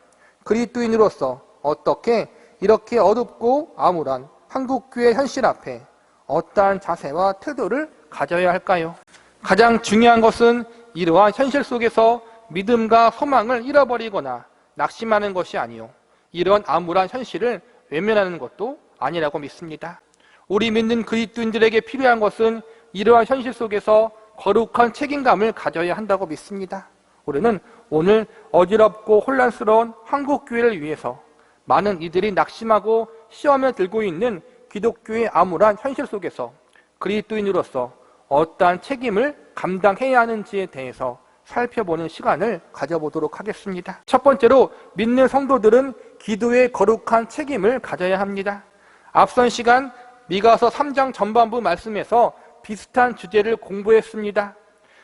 그리스도인으로서 어떻게 이렇게 어둡고 암울한 한국교회 현실 앞에 어떠한 자세와 태도를 가져야 할까요? 가장 중요한 것은 이러한 현실 속에서 믿음과 소망을 잃어버리거나 낙심하는 것이 아니요, 이런 암울한 현실을 외면하는 것도 아니라고 믿습니다. 우리 믿는 그리스도인들에게 필요한 것은 이러한 현실 속에서 거룩한 책임감을 가져야 한다고 믿습니다. 우리는 오늘 어지럽고 혼란스러운 한국교회를 위해서 많은 이들이 낙심하고 시험에 들고 있는 기독교의 암울한 현실 속에서 그리스도인으로서 어떠한 책임을 감당해야 하는지에 대해서 살펴보는 시간을 가져보도록 하겠습니다. 첫 번째로 믿는 성도들은 기도의 거룩한 책임을 가져야 합니다. 앞선 시간 미가서 3장 전반부 말씀에서 비슷한 주제를 공부했습니다.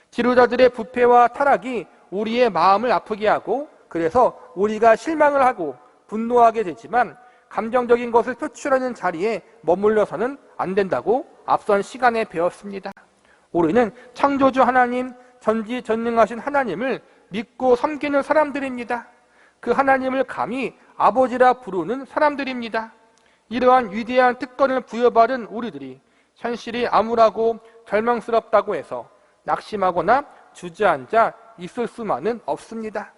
지도자들의 부패와 타락이 우리의 마음을 아프게 하고 그래서 우리가 실망을 하고 분노하게 되지만 감정적인 것을 표출하는 자리에 머물러서는 안 된다고 앞선 시간에 배웠습니다. 우리는 창조주 하나님, 전지전능하신 하나님을 믿고 섬기는 사람들입니다. 그 하나님을 감히 아버지라 부르는 사람들입니다. 이러한 위대한 특권을 부여받은 우리들이 현실이 암울하고 절망스럽다고 해서 낙심하거나 주저앉아 있을 수만은 없습니다.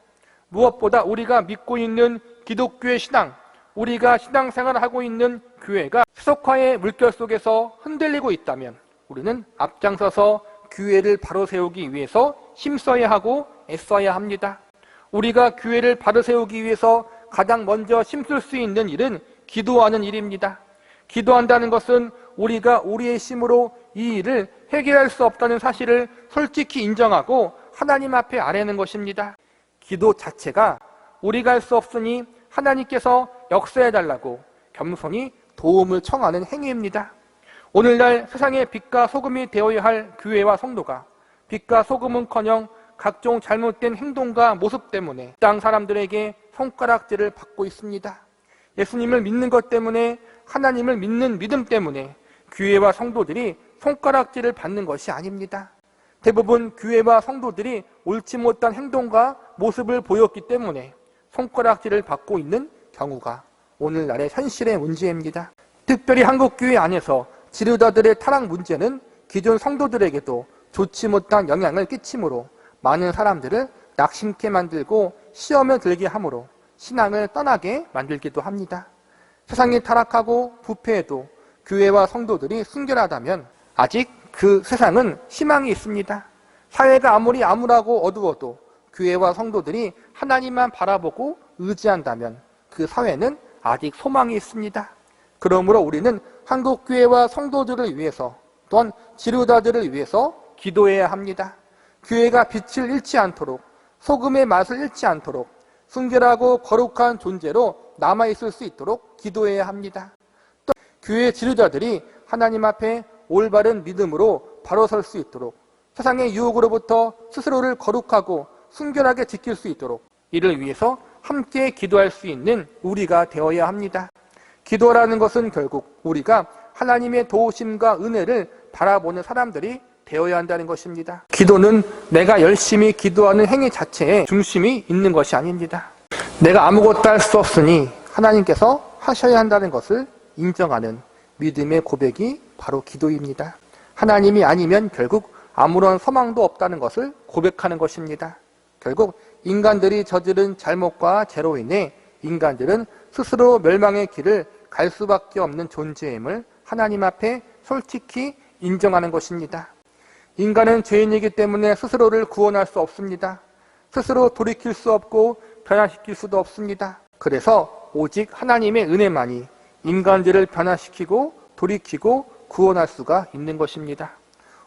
무엇보다 우리가 믿고 있는 기독교의 신앙, 우리가 신앙생활을 하고 있는 교회가 세속화의 물결 속에서 흔들리고 있다면 우리는 앞장서서 교회를 바로 세우기 위해서 힘써야 하고 애써야 합니다. 우리가 교회를 바로 세우기 위해서 가장 먼저 힘쓸 수 있는 일은 기도하는 일입니다. 기도한다는 것은 우리가 우리의 힘으로 이 일을 해결할 수 없다는 사실을 솔직히 인정하고 하나님 앞에 아뢰는 것입니다. 기도 자체가 우리가 할 수 없으니 하나님께서 역사해달라고 겸손히 도움을 청하는 행위입니다. 오늘날 세상의 빛과 소금이 되어야 할 교회와 성도가 빛과 소금은커녕 각종 잘못된 행동과 모습 때문에 땅 사람들에게 손가락질을 받고 있습니다. 예수님을 믿는 것 때문에, 하나님을 믿는 믿음 때문에 교회와 성도들이 손가락질을 받는 것이 아닙니다. 대부분 교회와 성도들이 옳지 못한 행동과 모습을 보였기 때문에 손가락질을 받고 있는 경우가 오늘날의 현실의 문제입니다. 특별히 한국교회 안에서 지도자들의 타락 문제는 기존 성도들에게도 좋지 못한 영향을 끼치므로 많은 사람들을 낙심케 만들고 시험에 들게 하므로 신앙을 떠나게 만들기도 합니다. 세상이 타락하고 부패해도 교회와 성도들이 순결하다면 아직 그 세상은 희망이 있습니다. 사회가 아무리 암울하고 어두워도 교회와 성도들이 하나님만 바라보고 의지한다면 그 사회는 아직 소망이 있습니다. 그러므로 우리는 한국교회와 성도들을 위해서 또한 지도자들을 위해서 기도해야 합니다. 교회가 빛을 잃지 않도록, 소금의 맛을 잃지 않도록 순결하고 거룩한 존재로 남아있을 수 있도록 기도해야 합니다. 또 교회 지도자들이 하나님 앞에 올바른 믿음으로 바로 설 수 있도록, 세상의 유혹으로부터 스스로를 거룩하고 순결하게 지킬 수 있도록 이를 위해서 함께 기도할 수 있는 우리가 되어야 합니다. 기도라는 것은 결국 우리가 하나님의 도우심과 은혜를 바라보는 사람들이 되어야 한다는 것입니다. 기도는 내가 열심히 기도하는 행위 자체에 중심이 있는 것이 아닙니다. 내가 아무것도 할 수 없으니 하나님께서 하셔야 한다는 것을 인정하는 믿음의 고백이 바로 기도입니다. 하나님이 아니면 결국 아무런 소망도 없다는 것을 고백하는 것입니다. 결국 인간들이 저지른 잘못과 죄로 인해 인간들은 스스로 멸망의 길을 갈 수밖에 없는 존재임을 하나님 앞에 솔직히 인정하는 것입니다. 인간은 죄인이기 때문에 스스로를 구원할 수 없습니다. 스스로 돌이킬 수 없고 변화시킬 수도 없습니다. 그래서 오직 하나님의 은혜만이 인간들을 변화시키고 돌이키고 구원할 수가 있는 것입니다.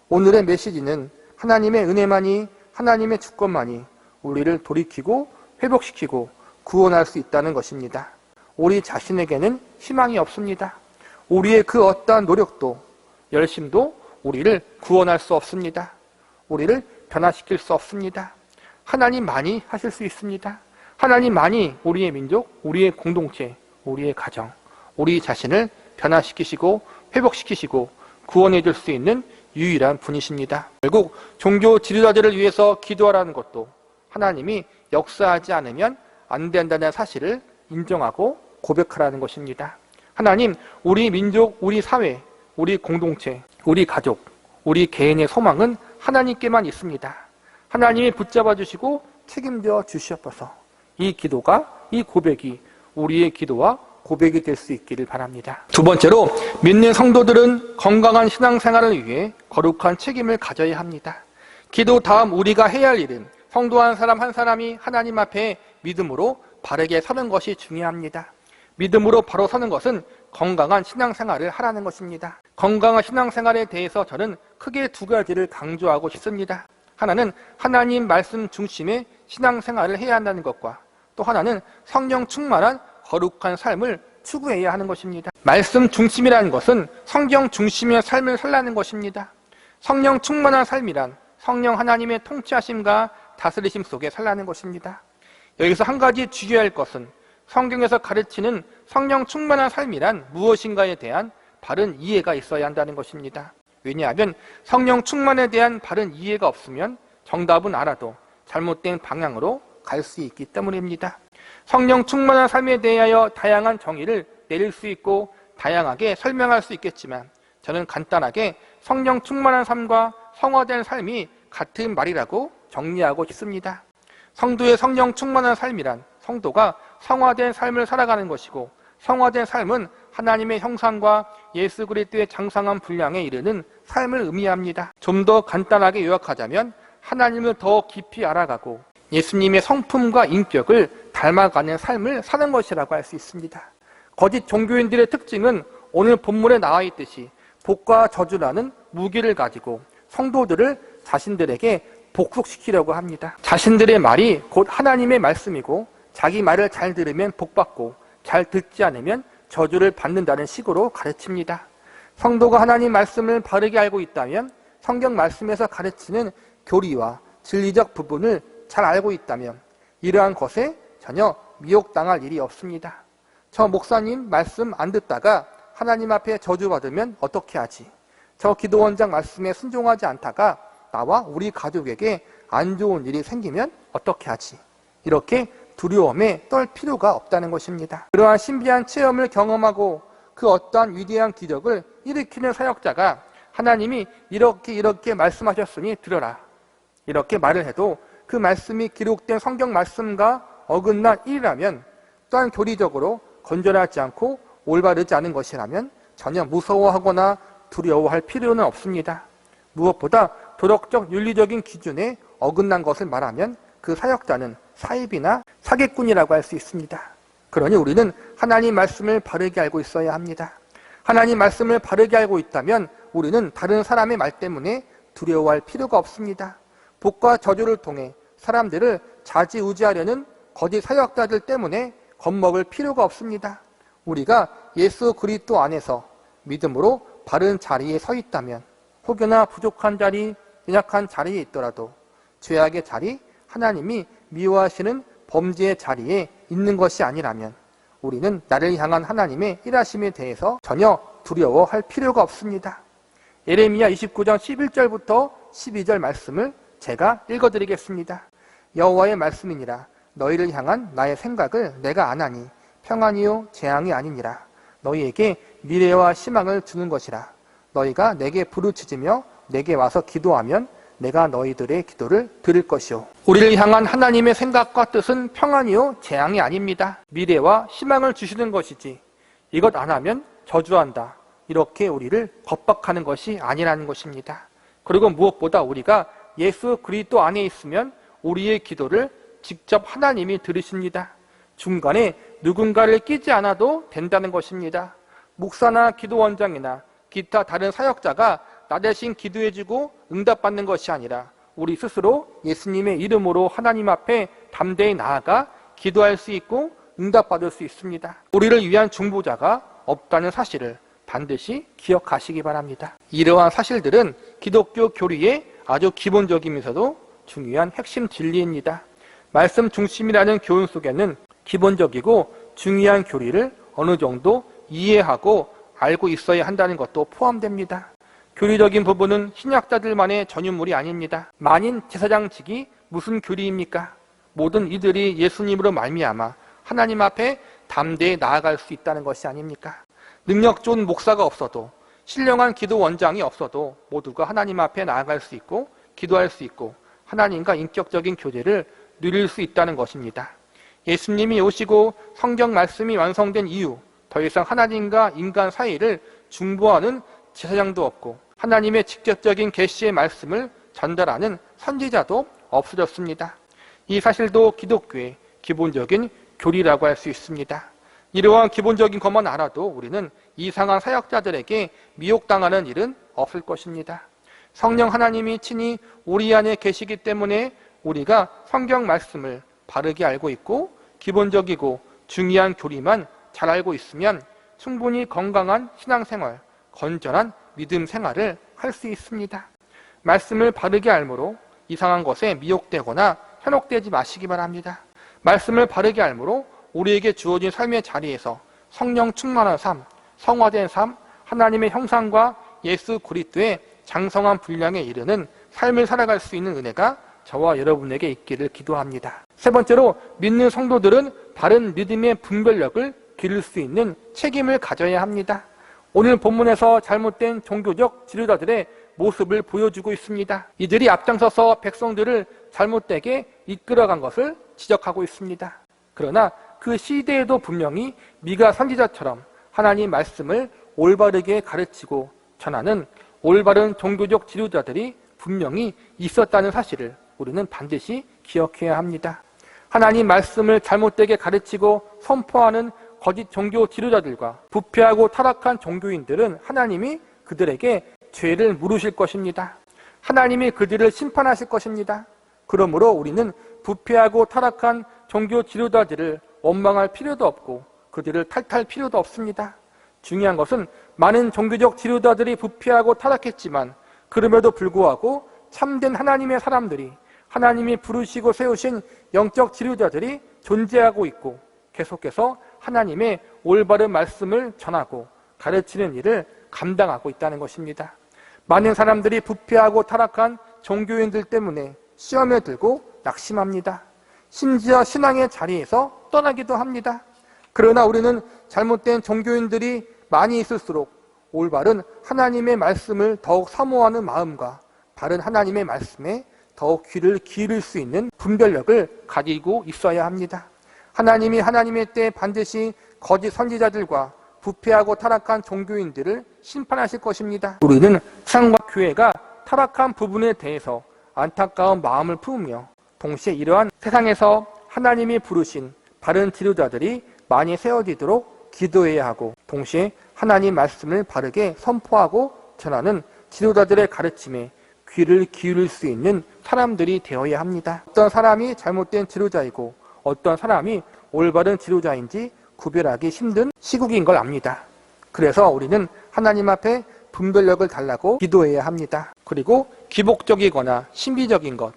오늘의 메시지는 하나님의 은혜만이, 하나님의 주권만이 우리를 돌이키고 회복시키고 구원할 수 있다는 것입니다. 우리 자신에게는 희망이 없습니다. 우리의 그 어떠한 노력도 열심도 우리를 구원할 수 없습니다. 우리를 변화시킬 수 없습니다. 하나님만이 하실 수 있습니다. 하나님만이 우리의 민족, 우리의 공동체, 우리의 가정, 우리 자신을 변화시키시고 회복시키시고 구원해 줄 수 있는 유일한 분이십니다. 결국 종교 지도자들을 위해서 기도하라는 것도 하나님이 역사하지 않으면 안 된다는 사실을 인정하고 고백하라는 것입니다. 하나님, 우리 민족, 우리 사회, 우리 공동체, 우리 가족, 우리 개인의 소망은 하나님께만 있습니다. 하나님이 붙잡아 주시고 책임져 주시옵소서. 이 기도가, 이 고백이 우리의 기도와 고백이 될 수 있기를 바랍니다. 두 번째로, 믿는 성도들은 건강한 신앙생활을 위해 거룩한 책임을 가져야 합니다. 기도 다음 우리가 해야 할 일은 성도 한 사람 한 사람이 하나님 앞에 믿음으로 바르게 서는 것이 중요합니다. 믿음으로 바로 서는 것은 건강한 신앙생활을 하라는 것입니다. 건강한 신앙생활에 대해서 저는 크게 두 가지를 강조하고 싶습니다. 하나는 하나님 말씀 중심의 신앙생활을 해야 한다는 것과 또 하나는 성령 충만한 거룩한 삶을 추구해야 하는 것입니다. 말씀 중심이라는 것은 성경 중심의 삶을 살라는 것입니다. 성령 충만한 삶이란 성령 하나님의 통치하심과 다스리심 속에 살라는 것입니다. 여기서 한 가지 주의해야 할 것은 성경에서 가르치는 성령 충만한 삶이란 무엇인가에 대한 바른 이해가 있어야 한다는 것입니다. 왜냐하면 성령 충만에 대한 바른 이해가 없으면 정답은 알아도 잘못된 방향으로 갈 수 있기 때문입니다. 성령 충만한 삶에 대하여 다양한 정의를 내릴 수 있고 다양하게 설명할 수 있겠지만 저는 간단하게 성령 충만한 삶과 성화된 삶이 같은 말이라고 정리하고 싶습니다. 성도의 성령 충만한 삶이란 성도가 성화된 삶을 살아가는 것이고 성화된 삶은 하나님의 형상과 예수 그리스도의 장성한 분량에 이르는 삶을 의미합니다. 좀 더 간단하게 요약하자면 하나님을 더 깊이 알아가고 예수님의 성품과 인격을 닮아가는 삶을 사는 것이라고 할 수 있습니다. 거짓 종교인들의 특징은 오늘 본문에 나와 있듯이 복과 저주라는 무기를 가지고 성도들을 자신들에게 복속시키려고 합니다. 자신들의 말이 곧 하나님의 말씀이고 자기 말을 잘 들으면 복받고 잘 듣지 않으면 저주를 받는다는 식으로 가르칩니다. 성도가 하나님 말씀을 바르게 알고 있다면, 성경 말씀에서 가르치는 교리와 진리적 부분을 잘 알고 있다면 이러한 것에 전혀 미혹당할 일이 없습니다. 저 목사님 말씀 안 듣다가 하나님 앞에 저주받으면 어떻게 하지? 저 기도원장 말씀에 순종하지 않다가 나와 우리 가족에게 안 좋은 일이 생기면 어떻게 하지? 이렇게 두려움에 떨 필요가 없다는 것입니다. 그러한 신비한 체험을 경험하고 그 어떠한 위대한 기적을 일으키는 사역자가 하나님이 이렇게 말씀하셨으니 들어라, 이렇게 말을 해도 그 말씀이 기록된 성경 말씀과 어긋난 일이라면, 또한 교리적으로 건전하지 않고 올바르지 않은 것이라면 전혀 무서워하거나 두려워할 필요는 없습니다. 무엇보다 도덕적 윤리적인 기준에 어긋난 것을 말하면 그 사역자는 사입이나 사기꾼이라고 할 수 있습니다. 그러니 우리는 하나님 말씀을 바르게 알고 있어야 합니다. 하나님 말씀을 바르게 알고 있다면 우리는 다른 사람의 말 때문에 두려워할 필요가 없습니다. 복과 저주를 통해 사람들을 좌지우지하려는 거짓 사역자들 때문에 겁먹을 필요가 없습니다. 우리가 예수 그리스도 안에서 믿음으로 바른 자리에 서 있다면, 혹여나 부족한 자리, 연약한 자리에 있더라도 죄악의 자리, 하나님이 미워하시는 범죄의 자리에 있는 것이 아니라면 우리는 나를 향한 하나님의 일하심에 대해서 전혀 두려워할 필요가 없습니다. 예레미야 29장 11절부터 12절 말씀을 제가 읽어드리겠습니다. 여호와의 말씀이니라. 너희를 향한 나의 생각을 내가 아나니 평안이요 재앙이 아니니라. 너희에게 미래와 희망을 주는 것이라. 너희가 내게 부르짖으며 내게 와서 기도하면 내가 너희들의 기도를 들을 것이요. 우리를 향한 하나님의 생각과 뜻은 평안이요 재앙이 아닙니다. 미래와 희망을 주시는 것이지, 이것 안 하면 저주한다, 이렇게 우리를 겁박하는 것이 아니라는 것입니다. 그리고 무엇보다 우리가 예수 그리스도 안에 있으면 우리의 기도를 직접 하나님이 들으십니다. 중간에 누군가를 끼지 않아도 된다는 것입니다. 목사나 기도원장이나 기타 다른 사역자가 나 대신 기도해주고 응답받는 것이 아니라 우리 스스로 예수님의 이름으로 하나님 앞에 담대히 나아가 기도할 수 있고 응답받을 수 있습니다. 우리를 위한 중보자가 없다는 사실을 반드시 기억하시기 바랍니다. 이러한 사실들은 기독교 교리의 아주 기본적이면서도 중요한 핵심 진리입니다. 말씀 중심이라는 교훈 속에는 기본적이고 중요한 교리를 어느 정도 이해하고 알고 있어야 한다는 것도 포함됩니다. 교리적인 부분은 신약자들만의 전유물이 아닙니다. 만인 제사장직이 무슨 교리입니까? 모든 이들이 예수님으로 말미암아 하나님 앞에 담대히 나아갈 수 있다는 것이 아닙니까? 능력 좋은 목사가 없어도, 신령한 기도원장이 없어도 모두가 하나님 앞에 나아갈 수 있고 기도할 수 있고 하나님과 인격적인 교제를 누릴 수 있다는 것입니다. 예수님이 오시고 성경 말씀이 완성된 이후 더 이상 하나님과 인간 사이를 중보하는 제사장도 없고 하나님의 직접적인 계시의 말씀을 전달하는 선지자도 없어졌습니다. 이 사실도 기독교의 기본적인 교리라고 할 수 있습니다. 이러한 기본적인 것만 알아도 우리는 이상한 사역자들에게 미혹당하는 일은 없을 것입니다. 성령 하나님이 친히 우리 안에 계시기 때문에 우리가 성경 말씀을 바르게 알고 있고 기본적이고 중요한 교리만 잘 알고 있으면 충분히 건강한 신앙생활, 건전한 믿음 생활을 할 수 있습니다. 말씀을 바르게 알므로 이상한 것에 미혹되거나 현혹되지 마시기 바랍니다. 말씀을 바르게 알므로 우리에게 주어진 삶의 자리에서 성령 충만한 삶, 성화된 삶, 하나님의 형상과 예수 그리스도의 장성한 분량에 이르는 삶을 살아갈 수 있는 은혜가 저와 여러분에게 있기를 기도합니다. 세 번째로, 믿는 성도들은 바른 믿음의 분별력을 기를 수 있는 책임을 가져야 합니다. 오늘 본문에서 잘못된 종교적 지도자들의 모습을 보여주고 있습니다. 이들이 앞장서서 백성들을 잘못되게 이끌어간 것을 지적하고 있습니다. 그러나 그 시대에도 분명히 미가 선지자처럼 하나님 말씀을 올바르게 가르치고 전하는 올바른 종교적 지도자들이 분명히 있었다는 사실을 우리는 반드시 기억해야 합니다. 하나님 말씀을 잘못되게 가르치고 선포하는 거짓 종교 지도자들과 부패하고 타락한 종교인들은 하나님이 그들에게 죄를 물으실 것입니다. 하나님이 그들을 심판하실 것입니다. 그러므로 우리는 부패하고 타락한 종교 지도자들을 원망할 필요도 없고 그들을 탓할 필요도 없습니다. 중요한 것은 많은 종교적 지도자들이 부패하고 타락했지만 그럼에도 불구하고 참된 하나님의 사람들이, 하나님이 부르시고 세우신 영적 지도자들이 존재하고 있고 계속해서 하나님의 올바른 말씀을 전하고 가르치는 일을 감당하고 있다는 것입니다. 많은 사람들이 부패하고 타락한 종교인들 때문에 시험에 들고 낙심합니다. 심지어 신앙의 자리에서 떠나기도 합니다. 그러나 우리는 잘못된 종교인들이 많이 있을수록 올바른 하나님의 말씀을 더욱 사모하는 마음과 바른 하나님의 말씀에 더욱 귀를 기울일 수 있는 분별력을 가지고 있어야 합니다. 하나님이 하나님의 때에 반드시 거짓 선지자들과 부패하고 타락한 종교인들을 심판하실 것입니다. 우리는 세상과 교회가 타락한 부분에 대해서 안타까운 마음을 품으며 동시에 이러한 세상에서 하나님이 부르신 바른 지도자들이 많이 세워지도록 기도해야 하고 동시에 하나님 말씀을 바르게 선포하고 전하는 지도자들의 가르침에 귀를 기울일 수 있는 사람들이 되어야 합니다. 어떤 사람이 잘못된 지도자이고 어떤 사람이 올바른 지도자인지 구별하기 힘든 시국인 걸 압니다. 그래서 우리는 하나님 앞에 분별력을 달라고 기도해야 합니다. 그리고 기복적이거나 신비적인 것,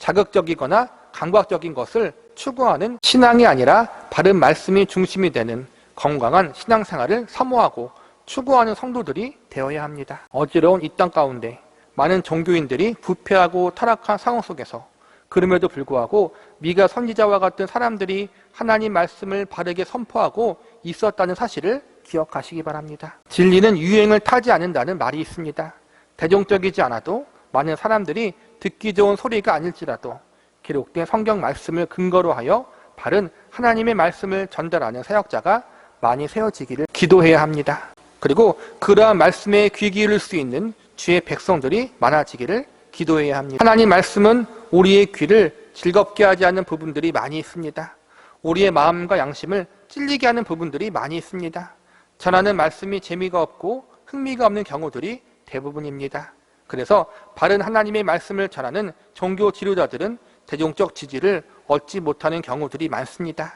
자극적이거나 감각적인 것을 추구하는 신앙이 아니라 바른 말씀이 중심이 되는 건강한 신앙생활을 사모하고 추구하는 성도들이 되어야 합니다. 어지러운 이 땅 가운데 많은 종교인들이 부패하고 타락한 상황 속에서 그럼에도 불구하고 미가 선지자와 같은 사람들이 하나님 말씀을 바르게 선포하고 있었다는 사실을 기억하시기 바랍니다. 진리는 유행을 타지 않는다는 말이 있습니다. 대중적이지 않아도 많은 사람들이 듣기 좋은 소리가 아닐지라도 기록된 성경 말씀을 근거로 하여 바른 하나님의 말씀을 전달하는 사역자가 많이 세워지기를 기도해야 합니다. 그리고 그러한 말씀에 귀 기울일 수 있는 주의 백성들이 많아지기를 기도해야 합니다. 하나님 말씀은 우리의 귀를 즐겁게 하지 않는 부분들이 많이 있습니다. 우리의 마음과 양심을 찔리게 하는 부분들이 많이 있습니다. 전하는 말씀이 재미가 없고 흥미가 없는 경우들이 대부분입니다. 그래서 바른 하나님의 말씀을 전하는 종교 지도자들은 대중적 지지를 얻지 못하는 경우들이 많습니다.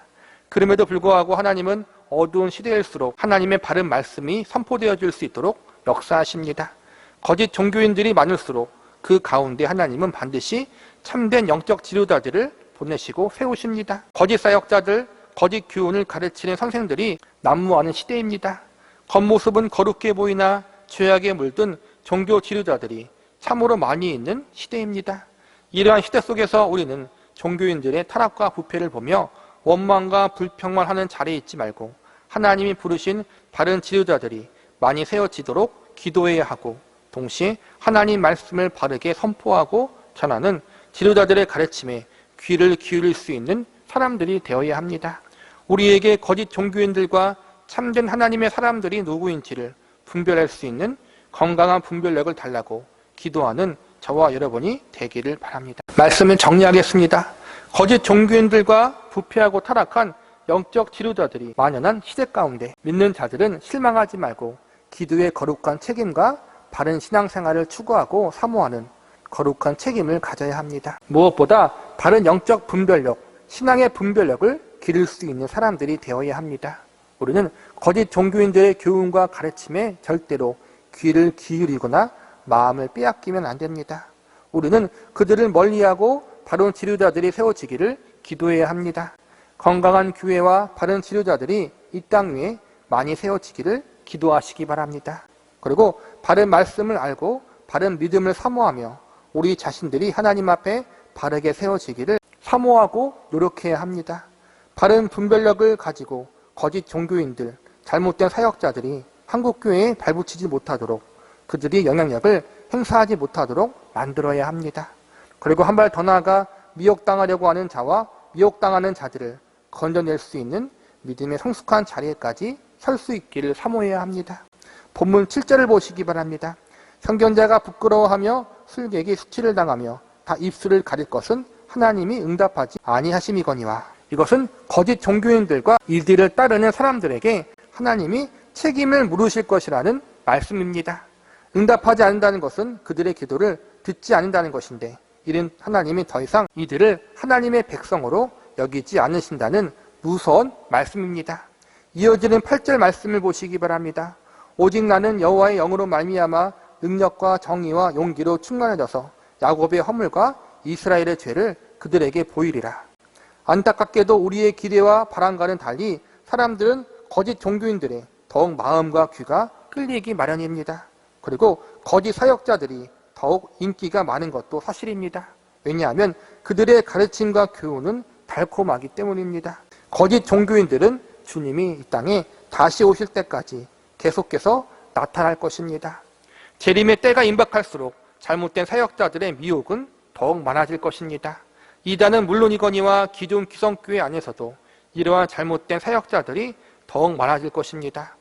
그럼에도 불구하고 하나님은 어두운 시대일수록 하나님의 바른 말씀이 선포되어질 수 있도록 역사하십니다. 거짓 종교인들이 많을수록 그 가운데 하나님은 반드시 참된 영적 지도자들을 보내시고 세우십니다. 거짓 사역자들, 거짓 교훈을 가르치는 선생들이 난무하는 시대입니다. 겉모습은 거룩해 보이나 죄악에 물든 종교 지도자들이 참으로 많이 있는 시대입니다. 이러한 시대 속에서 우리는 종교인들의 타락과 부패를 보며 원망과 불평만 하는 자리에 있지 말고 하나님이 부르신 바른 지도자들이 많이 세워지도록 기도해야 하고 동시에 하나님 말씀을 바르게 선포하고 전하는 지도자들의 가르침에 귀를 기울일 수 있는 사람들이 되어야 합니다. 우리에게 거짓 종교인들과 참된 하나님의 사람들이 누구인지를 분별할 수 있는 건강한 분별력을 달라고 기도하는 저와 여러분이 되기를 바랍니다. 말씀을 정리하겠습니다. 거짓 종교인들과 부패하고 타락한 영적 지도자들이 만연한 시대 가운데 믿는 자들은 실망하지 말고 기도의 거룩한 책임과 바른 신앙생활을 추구하고 사모하는 거룩한 책임을 가져야 합니다. 무엇보다 바른 영적 분별력, 신앙의 분별력을 기를 수 있는 사람들이 되어야 합니다. 우리는 거짓 종교인들의 교훈과 가르침에 절대로 귀를 기울이거나 마음을 빼앗기면 안 됩니다. 우리는 그들을 멀리하고 바른 지도자들이 세워지기를 기도해야 합니다. 건강한 교회와 바른 지도자들이 이 땅 위에 많이 세워지기를 기도하시기 바랍니다. 그리고 바른 말씀을 알고 바른 믿음을 사모하며 우리 자신들이 하나님 앞에 바르게 세워지기를 사모하고 노력해야 합니다. 바른 분별력을 가지고 거짓 종교인들, 잘못된 사역자들이 한국교회에 발붙이지 못하도록 그들이 영향력을 행사하지 못하도록 만들어야 합니다. 그리고 한 발 더 나아가 미혹당하려고 하는 자와 미혹당하는 자들을 건져낼 수 있는 믿음의 성숙한 자리에까지 설 수 있기를 사모해야 합니다. 본문 7절을 보시기 바랍니다. 선견자가 부끄러워하며 술객이 수치를 당하며 다 입술을 가릴 것은 하나님이 응답하지 아니하심이거니와. 이것은 거짓 종교인들과 이들을 따르는 사람들에게 하나님이 책임을 물으실 것이라는 말씀입니다. 응답하지 않는다는 것은 그들의 기도를 듣지 않는다는 것인데, 이는 하나님이 더 이상 이들을 하나님의 백성으로 여기지 않으신다는 무서운 말씀입니다. 이어지는 8절 말씀을 보시기 바랍니다. 오직 나는 여호와의 영으로 말미암아 능력과 정의와 용기로 충만해져서 야곱의 허물과 이스라엘의 죄를 그들에게 보이리라. 안타깝게도 우리의 기대와 바람과는 달리 사람들은 거짓 종교인들의 더욱 마음과 귀가 끌리기 마련입니다. 그리고 거짓 사역자들이 더욱 인기가 많은 것도 사실입니다. 왜냐하면 그들의 가르침과 교훈은 달콤하기 때문입니다. 거짓 종교인들은 주님이 이 땅에 다시 오실 때까지 계속해서 나타날 것입니다. 재림의 때가 임박할수록 잘못된 사역자들의 미혹은 더욱 많아질 것입니다. 이단은 물론이거니와 기존 기성교회 안에서도 이러한 잘못된 사역자들이 더욱 많아질 것입니다.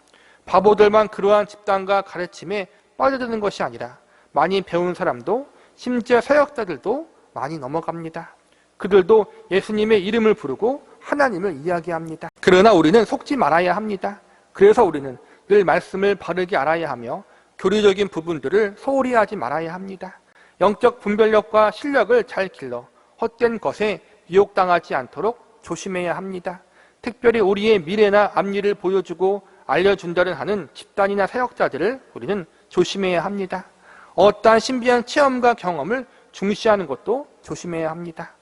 바보들만 그러한 집단과 가르침에 빠져드는 것이 아니라 많이 배운 사람도, 심지어 사역자들도 많이 넘어갑니다. 그들도 예수님의 이름을 부르고 하나님을 이야기합니다. 그러나 우리는 속지 말아야 합니다. 그래서 우리는 늘 말씀을 바르게 알아야 하며 교리적인 부분들을 소홀히 하지 말아야 합니다. 영적 분별력과 실력을 잘 길러 헛된 것에 유혹당하지 않도록 조심해야 합니다. 특별히 우리의 미래나 앞일을 보여주고 알려준다는 하는 집단이나 사역자들을 우리는 조심해야 합니다. 어떠한 신비한 체험과 경험을 중시하는 것도 조심해야 합니다.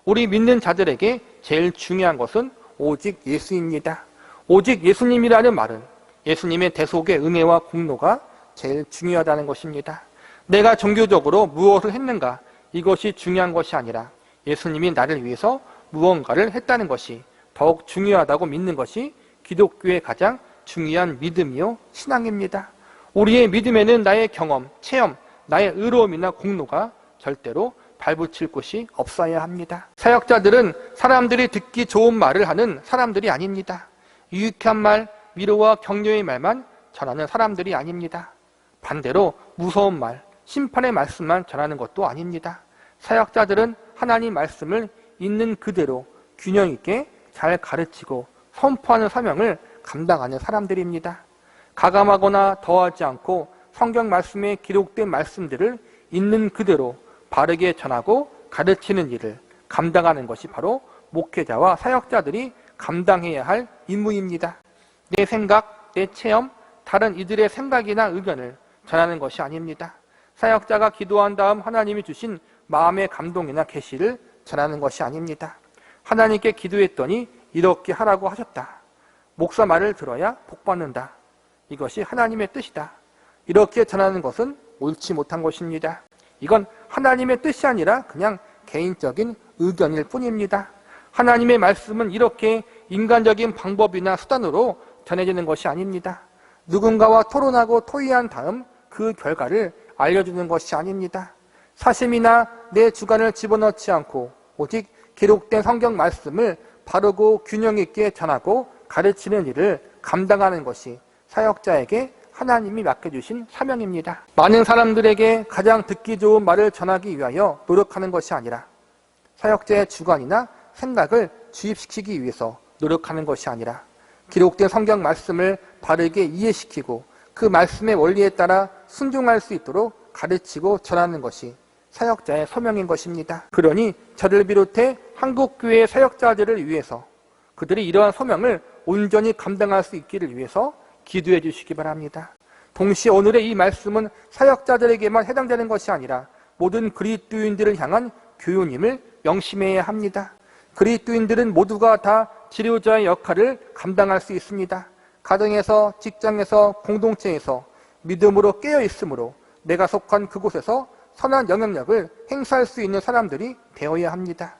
우리 믿는 자들에게 제일 중요한 것은 오직 예수입니다. 오직 예수님이라는 말은 예수님의 대속의 은혜와 공로가 제일 중요하다는 것입니다. 내가 종교적으로 무엇을 했는가, 이것이 중요한 것이 아니라 예수님이 나를 위해서 무언가를 했다는 것이 더욱 중요하다고 믿는 것이 기독교의 가장 중요한 믿음이요 신앙입니다. 우리의 믿음에는 나의 경험, 체험, 나의 의로움이나 공로가 절대로 발붙일 곳이 없어야 합니다. 사역자들은 사람들이 듣기 좋은 말을 하는 사람들이 아닙니다. 유익한 말, 위로와 격려의 말만 전하는 사람들이 아닙니다. 반대로 무서운 말, 심판의 말씀만 전하는 것도 아닙니다. 사역자들은 하나님 말씀을 있는 그대로 균형 있게 잘 가르치고 선포하는 사명을 감당하는 사람들입니다. 가감하거나 더하지 않고 성경 말씀에 기록된 말씀들을 있는 그대로 바르게 전하고 가르치는 일을 감당하는 것이 바로 목회자와 사역자들이 감당해야 할 임무입니다. 내 생각, 내 체험, 다른 이들의 생각이나 의견을 전하는 것이 아닙니다. 사역자가 기도한 다음 하나님이 주신 마음의 감동이나 계시를 전하는 것이 아닙니다. 하나님께 기도했더니 이렇게 하라고 하셨다. 목사 말을 들어야 복받는다. 이것이 하나님의 뜻이다. 이렇게 전하는 것은 옳지 못한 것입니다. 이건 하나님의 뜻이 아니라 그냥 개인적인 의견일 뿐입니다. 하나님의 말씀은 이렇게 인간적인 방법이나 수단으로 전해지는 것이 아닙니다. 누군가와 토론하고 토의한 다음 그 결과를 알려주는 것이 아닙니다. 사심이나 내 주관을 집어넣지 않고 오직 기록된 성경 말씀을 바르고 균형 있게 전하고 가르치는 일을 감당하는 것이 사역자에게 하나님이 맡겨주신 사명입니다. 많은 사람들에게 가장 듣기 좋은 말을 전하기 위하여 노력하는 것이 아니라 사역자의 주관이나 생각을 주입시키기 위해서 노력하는 것이 아니라 기록된 성경 말씀을 바르게 이해시키고 그 말씀의 원리에 따라 순종할 수 있도록 가르치고 전하는 것이 사역자의 소명인 것입니다. 그러니 저를 비롯해 한국교회의 사역자들을 위해서 그들이 이러한 소명을 온전히 감당할 수 있기를 위해서 기도해 주시기 바랍니다. 동시에 오늘의 이 말씀은 사역자들에게만 해당되는 것이 아니라 모든 그리스도인들을 향한 교훈임을 명심해야 합니다. 그리스도인들은 모두가 다 지도자의 역할을 감당할 수 있습니다. 가정에서, 직장에서, 공동체에서 믿음으로 깨어 있으므로 내가 속한 그곳에서 선한 영향력을 행사할 수 있는 사람들이 되어야 합니다.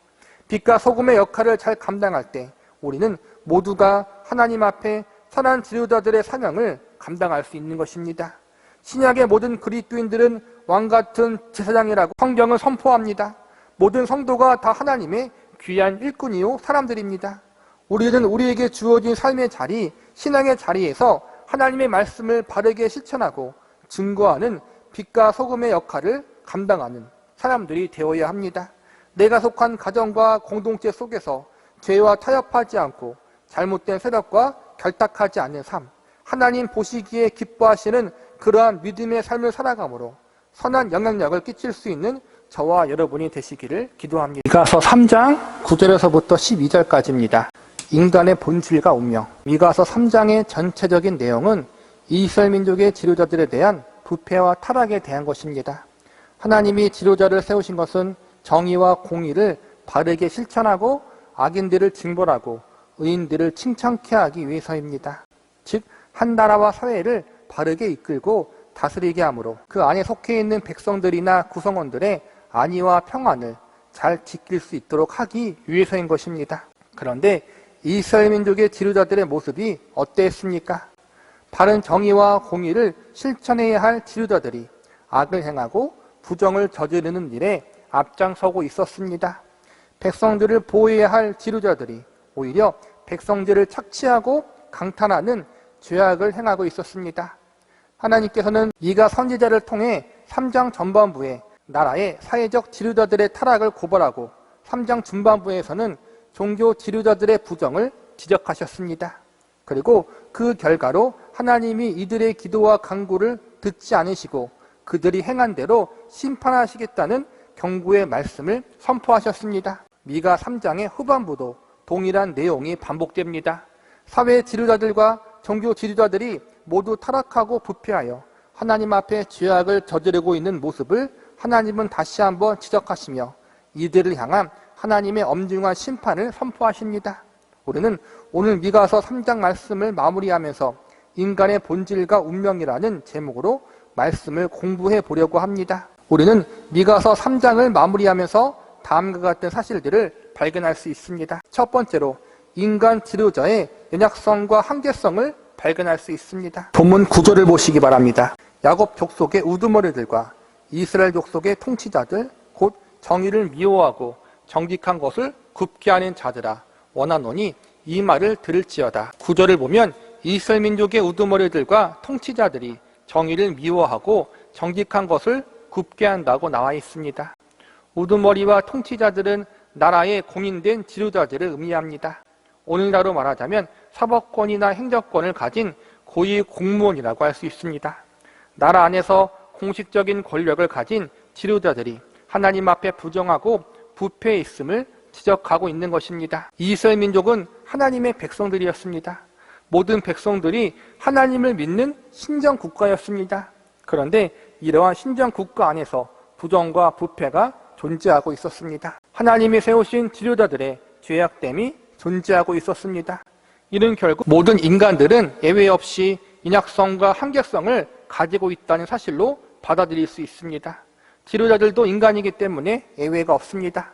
빛과 소금의 역할을 잘 감당할 때 우리는 모두가 하나님 앞에 선한 지도자들의 사명을 감당할 수 있는 것입니다. 신약의 모든 그리스도인들은 왕같은 제사장이라고 성경은 선포합니다. 모든 성도가 다 하나님의 귀한 일꾼이요 사람들입니다. 우리는 우리에게 주어진 삶의 자리, 신앙의 자리에서 하나님의 말씀을 바르게 실천하고 증거하는 빛과 소금의 역할을 감당하는 사람들이 되어야 합니다. 내가 속한 가정과 공동체 속에서 죄와 타협하지 않고 잘못된 세력과 결탁하지 않는 삶, 하나님 보시기에 기뻐하시는 그러한 믿음의 삶을 살아가므로 선한 영향력을 끼칠 수 있는 저와 여러분이 되시기를 기도합니다. 미가서 3장 9절에서부터 12절까지입니다. 인간의 본질과 운명. 미가서 3장의 전체적인 내용은 이스라엘 민족의 지도자들에 대한 부패와 타락에 대한 것입니다. 하나님이 지도자를 세우신 것은 정의와 공의를 바르게 실천하고 악인들을 징벌하고 의인들을 칭찬케 하기 위해서입니다. 즉, 한 나라와 사회를 바르게 이끌고 다스리게 하므로 그 안에 속해 있는 백성들이나 구성원들의 안위와 평안을 잘 지킬 수 있도록 하기 위해서인 것입니다. 그런데 이스라엘 민족의 지도자들의 모습이 어땠습니까? 바른 정의와 공의를 실천해야 할 지도자들이 악을 행하고 부정을 저지르는 일에 앞장서고 있었습니다. 백성들을 보호해야 할 지도자들이 오히려 백성들을 착취하고 강탈하는 죄악을 행하고 있었습니다. 하나님께서는 미가 선지자를 통해 3장 전반부에 나라의 사회적 지도자들의 타락을 고발하고 3장 중반부에서는 종교 지도자들의 부정을 지적하셨습니다. 그리고 그 결과로 하나님이 이들의 기도와 간구를 듣지 않으시고 그들이 행한 대로 심판하시겠다는 경고의 말씀을 선포하셨습니다. 미가 3장의 후반부도 동일한 내용이 반복됩니다. 사회 지도자들과 종교 지도자들이 모두 타락하고 부패하여 하나님 앞에 죄악을 저지르고 있는 모습을 하나님은 다시 한번 지적하시며 이들을 향한 하나님의 엄중한 심판을 선포하십니다. 우리는 오늘 미가서 3장 말씀을 마무리하면서 인간의 본질과 운명이라는 제목으로 말씀을 공부해 보려고 합니다. 우리는 미가서 3장을 마무리하면서 다음과 같은 사실들을 발견할 수 있습니다. 첫 번째로 인간 지도자의 연약성과 한계성을 발견할 수 있습니다. 본문 9절을 보시기 바랍니다. 야곱 족속의 우두머리들과 이스라엘 족속의 통치자들 곧 정의를 미워하고 정직한 것을 굽게 하는 자들아 원하노니 이 말을 들을지어다. 9절을 보면 이스라엘 민족의 우두머리들과 통치자들이 정의를 미워하고 정직한 것을 굽게 한다고 나와 있습니다. 우두머리와 통치자들은 나라의 공인된 지도자들을 의미합니다. 오늘날로 말하자면 사법권이나 행정권을 가진 고위 공무원이라고 할 수 있습니다. 나라 안에서 공식적인 권력을 가진 지도자들이 하나님 앞에 부정하고 부패해 있음을 지적하고 있는 것입니다. 이스라엘 민족은 하나님의 백성들이었습니다. 모든 백성들이 하나님을 믿는 신정국가였습니다. 그런데 이러한 신정국가 안에서 부정과 부패가 존재하고 있었습니다. 하나님이 세우신 지도자들의 죄악됨이 존재하고 있었습니다. 이는 결국 모든 인간들은 예외 없이 인약성과 한계성을 가지고 있다는 사실로 받아들일 수 있습니다. 지도자들도 인간이기 때문에 예외가 없습니다.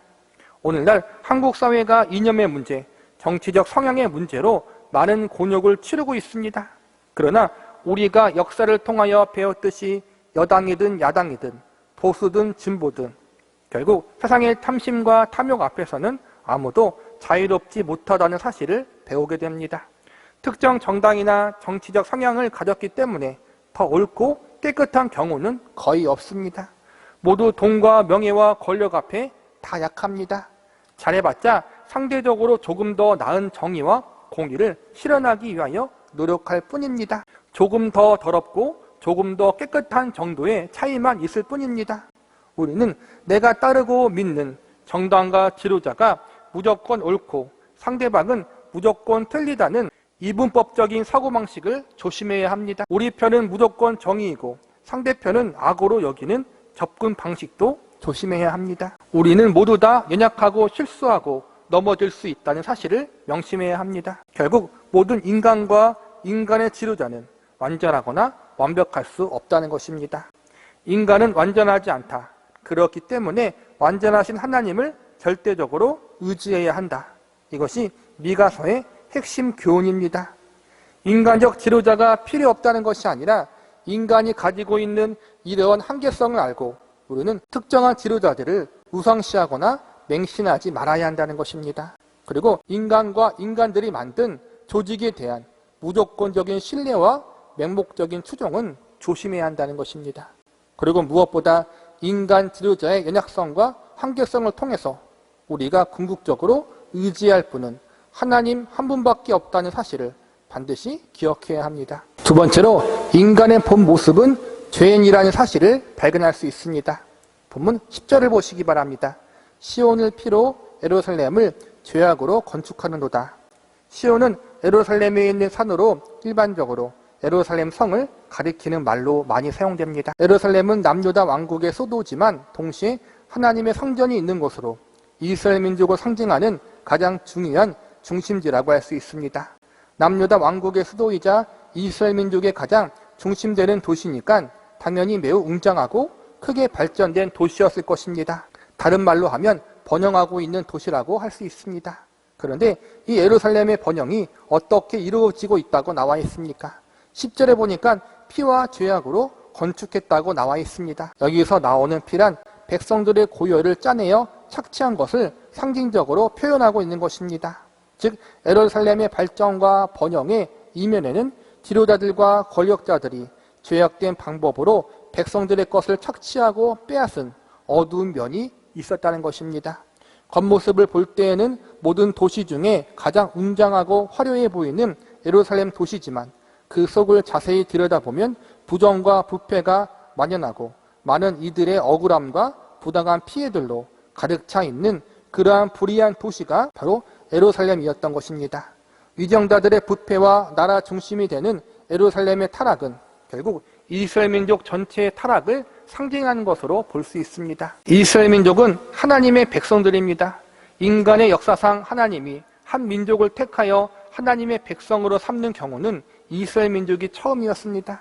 오늘날 한국 사회가 이념의 문제, 정치적 성향의 문제로 많은 곤욕을 치르고 있습니다. 그러나 우리가 역사를 통하여 배웠듯이 여당이든 야당이든 보수든 진보든 결국 세상의 탐심과 탐욕 앞에서는 아무도 자유롭지 못하다는 사실을 배우게 됩니다. 특정 정당이나 정치적 성향을 가졌기 때문에 더 옳고 깨끗한 경우는 거의 없습니다. 모두 돈과 명예와 권력 앞에 다 약합니다. 잘해봤자 상대적으로 조금 더 나은 정의와 공의를 실현하기 위하여 노력할 뿐입니다. 조금 더 더럽고 조금 더 깨끗한 정도의 차이만 있을 뿐입니다. 우리는 내가 따르고 믿는 정당과 지도자가 무조건 옳고 상대방은 무조건 틀리다는 이분법적인 사고방식을 조심해야 합니다. 우리 편은 무조건 정의이고 상대편은 악으로 여기는 접근 방식도 조심해야 합니다. 우리는 모두 다 연약하고 실수하고 넘어질 수 있다는 사실을 명심해야 합니다. 결국 모든 인간과 인간의 지도자는 완전하거나 완벽할 수 없다는 것입니다. 인간은 완전하지 않다. 그렇기 때문에 완전하신 하나님을 절대적으로 의지해야 한다. 이것이 미가서의 핵심 교훈입니다. 인간적 지도자가 필요 없다는 것이 아니라 인간이 가지고 있는 이러한 한계성을 알고 우리는 특정한 지도자들을 우상시하거나 맹신하지 말아야 한다는 것입니다. 그리고 인간과 인간들이 만든 조직에 대한 무조건적인 신뢰와 맹목적인 추종은 조심해야 한다는 것입니다. 그리고 무엇보다 인간 지도자의 연약성과 한계성을 통해서 우리가 궁극적으로 의지할 분은 하나님 한 분밖에 없다는 사실을 반드시 기억해야 합니다. 두 번째로 인간의 본 모습은 죄인이라는 사실을 발견할 수 있습니다. 본문 10절을 보시기 바랍니다. 시온을 피로 예루살렘을 죄악으로 건축하는도다. 시온은 예루살렘에 있는 산으로 일반적으로 예루살렘 성을 가리키는 말로 많이 사용됩니다. 예루살렘은 남유다 왕국의 수도지만 동시에 하나님의 성전이 있는 곳으로 이스라엘 민족을 상징하는 가장 중요한 중심지라고 할 수 있습니다. 남유다 왕국의 수도이자 이스라엘 민족의 가장 중심되는 도시니까 당연히 매우 웅장하고 크게 발전된 도시였을 것입니다. 다른 말로 하면 번영하고 있는 도시라고 할 수 있습니다. 그런데 이 예루살렘의 번영이 어떻게 이루어지고 있다고 나와 있습니까? 10절에 보니까 피와 죄악으로 건축했다고 나와 있습니다. 여기서 나오는 피란 백성들의 고열을 짜내어 착취한 것을 상징적으로 표현하고 있는 것입니다. 즉 예루살렘의 발전과 번영의 이면에는 지도자들과 권력자들이 죄악된 방법으로 백성들의 것을 착취하고 빼앗은 어두운 면이 있었다는 것입니다. 겉모습을 볼 때에는 모든 도시 중에 가장 웅장하고 화려해 보이는 예루살렘 도시지만 그 속을 자세히 들여다보면 부정과 부패가 만연하고 많은 이들의 억울함과 부당한 피해들로 가득 차 있는 그러한 불의한 도시가 바로 예루살렘이었던 것입니다. 위정자들의 부패와 나라 중심이 되는 예루살렘의 타락은 결국 이스라엘 민족 전체의 타락을 상징하는 것으로 볼 수 있습니다. 이스라엘 민족은 하나님의 백성들입니다. 인간의 역사상 하나님이 한 민족을 택하여 하나님의 백성으로 삼는 경우는 이스라엘 민족이 처음이었습니다.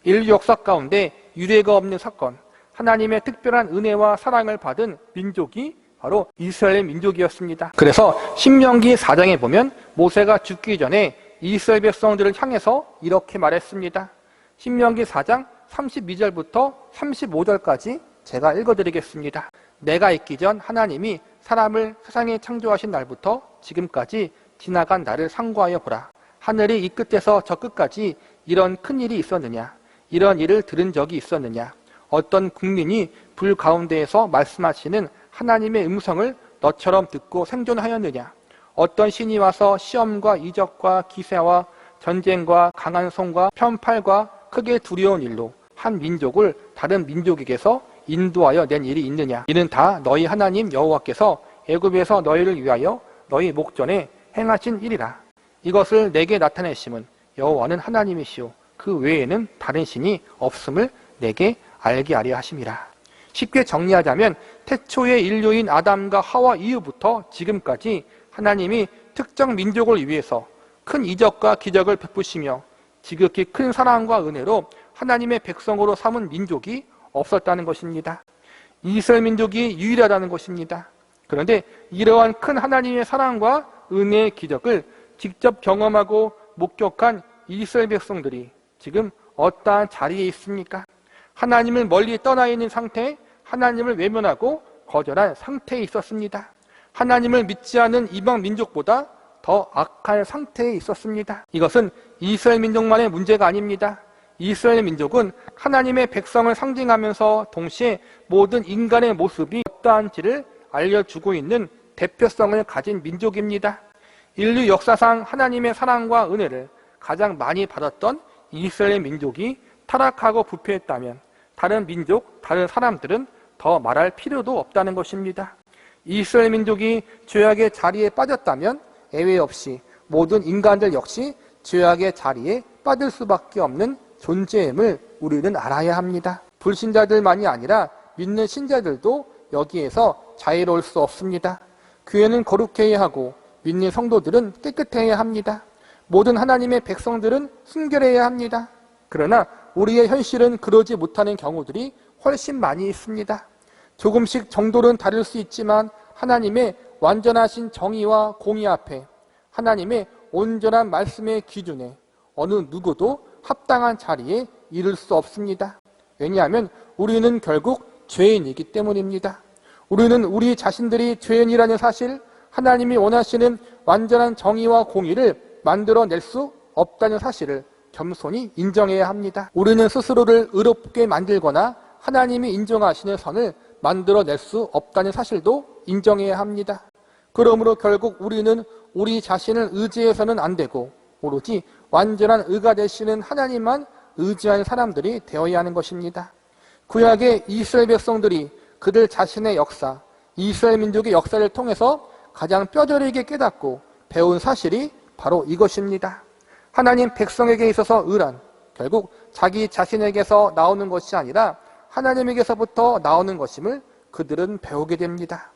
인류 역사 가운데 유례가 없는 사건, 하나님의 특별한 은혜와 사랑을 받은 민족이 바로 이스라엘 민족이었습니다. 그래서 신명기 4장에 보면 모세가 죽기 전에 이스라엘 백성들을 향해서 이렇게 말했습니다. 신명기 4장 32절부터 35절까지 제가 읽어드리겠습니다. 내가 있기 전 하나님이 사람을 세상에 창조하신 날부터 지금까지 지나간 날을 상고하여 보라. 하늘이 이 끝에서 저 끝까지 이런 큰 일이 있었느냐? 이런 일을 들은 적이 있었느냐? 어떤 국민이 불 가운데에서 말씀하시는 하나님의 음성을 너처럼 듣고 생존하였느냐? 어떤 신이 와서 시험과 이적과 기세와 전쟁과 강한 손과 편팔과 크게 두려운 일로 한 민족을 다른 민족에게서 인도하여 낸 일이 있느냐? 이는 다 너희 하나님 여호와께서 애굽에서 너희를 위하여 너희 목전에 행하신 일이라. 이것을 내게 나타내심은 여호와는 하나님이시오. 그 외에는 다른 신이 없음을 내게 알게 하려 하심이라. 쉽게 정리하자면 태초의 인류인 아담과 하와 이후부터 지금까지 하나님이 특정 민족을 위해서 큰 이적과 기적을 베푸시며 지극히 큰 사랑과 은혜로 하나님의 백성으로 삼은 민족이 없었다는 것입니다. 이스라엘 민족이 유일하다는 것입니다. 그런데 이러한 큰 하나님의 사랑과 은혜의 기적을 직접 경험하고 목격한 이스라엘 백성들이 지금 어떠한 자리에 있습니까? 하나님을 멀리 떠나 있는 상태, 하나님을 외면하고 거절한 상태에 있었습니다. 하나님을 믿지 않은 이방 민족보다 더 악한 상태에 있었습니다. 이것은 이스라엘 민족만의 문제가 아닙니다. 이스라엘 민족은 하나님의 백성을 상징하면서 동시에 모든 인간의 모습이 어떠한지를 알려주고 있는 대표성을 가진 민족입니다. 인류 역사상 하나님의 사랑과 은혜를 가장 많이 받았던 이스라엘 민족이 타락하고 부패했다면 다른 민족, 다른 사람들은 더 말할 필요도 없다는 것입니다. 이스라엘 민족이 죄악의 자리에 빠졌다면 예외 없이 모든 인간들 역시 죄악의 자리에 빠질 수밖에 없는 존재임을 우리는 알아야 합니다. 불신자들만이 아니라 믿는 신자들도 여기에서 자유로울 수 없습니다. 교회는 거룩해야 하고 믿는 성도들은 깨끗해야 합니다. 모든 하나님의 백성들은 순결해야 합니다. 그러나 우리의 현실은 그러지 못하는 경우들이 훨씬 많이 있습니다. 조금씩 정도는 다를 수 있지만 하나님의 완전하신 정의와 공의 앞에 하나님의 온전한 말씀의 기준에 어느 누구도 합당한 자리에 이를 수 없습니다. 왜냐하면 우리는 결국 죄인이기 때문입니다. 우리는 우리 자신들이 죄인이라는 사실, 하나님이 원하시는 완전한 정의와 공의를 만들어낼 수 없다는 사실을 겸손히 인정해야 합니다. 우리는 스스로를 의롭게 만들거나 하나님이 인정하시는 선을 만들어낼 수 없다는 사실도 인정해야 합니다. 그러므로 결국 우리는 우리 자신을 의지해서는 안 되고 오로지 완전한 의가 되시는 하나님만 의지하는 사람들이 되어야 하는 것입니다. 구약의 이스라엘 백성들이 그들 자신의 역사, 이스라엘 민족의 역사를 통해서 가장 뼈저리게 깨닫고 배운 사실이 바로 이것입니다. 하나님 백성에게 있어서 의란 결국 자기 자신에게서 나오는 것이 아니라 하나님에게서부터 나오는 것임을 그들은 배우게 됩니다.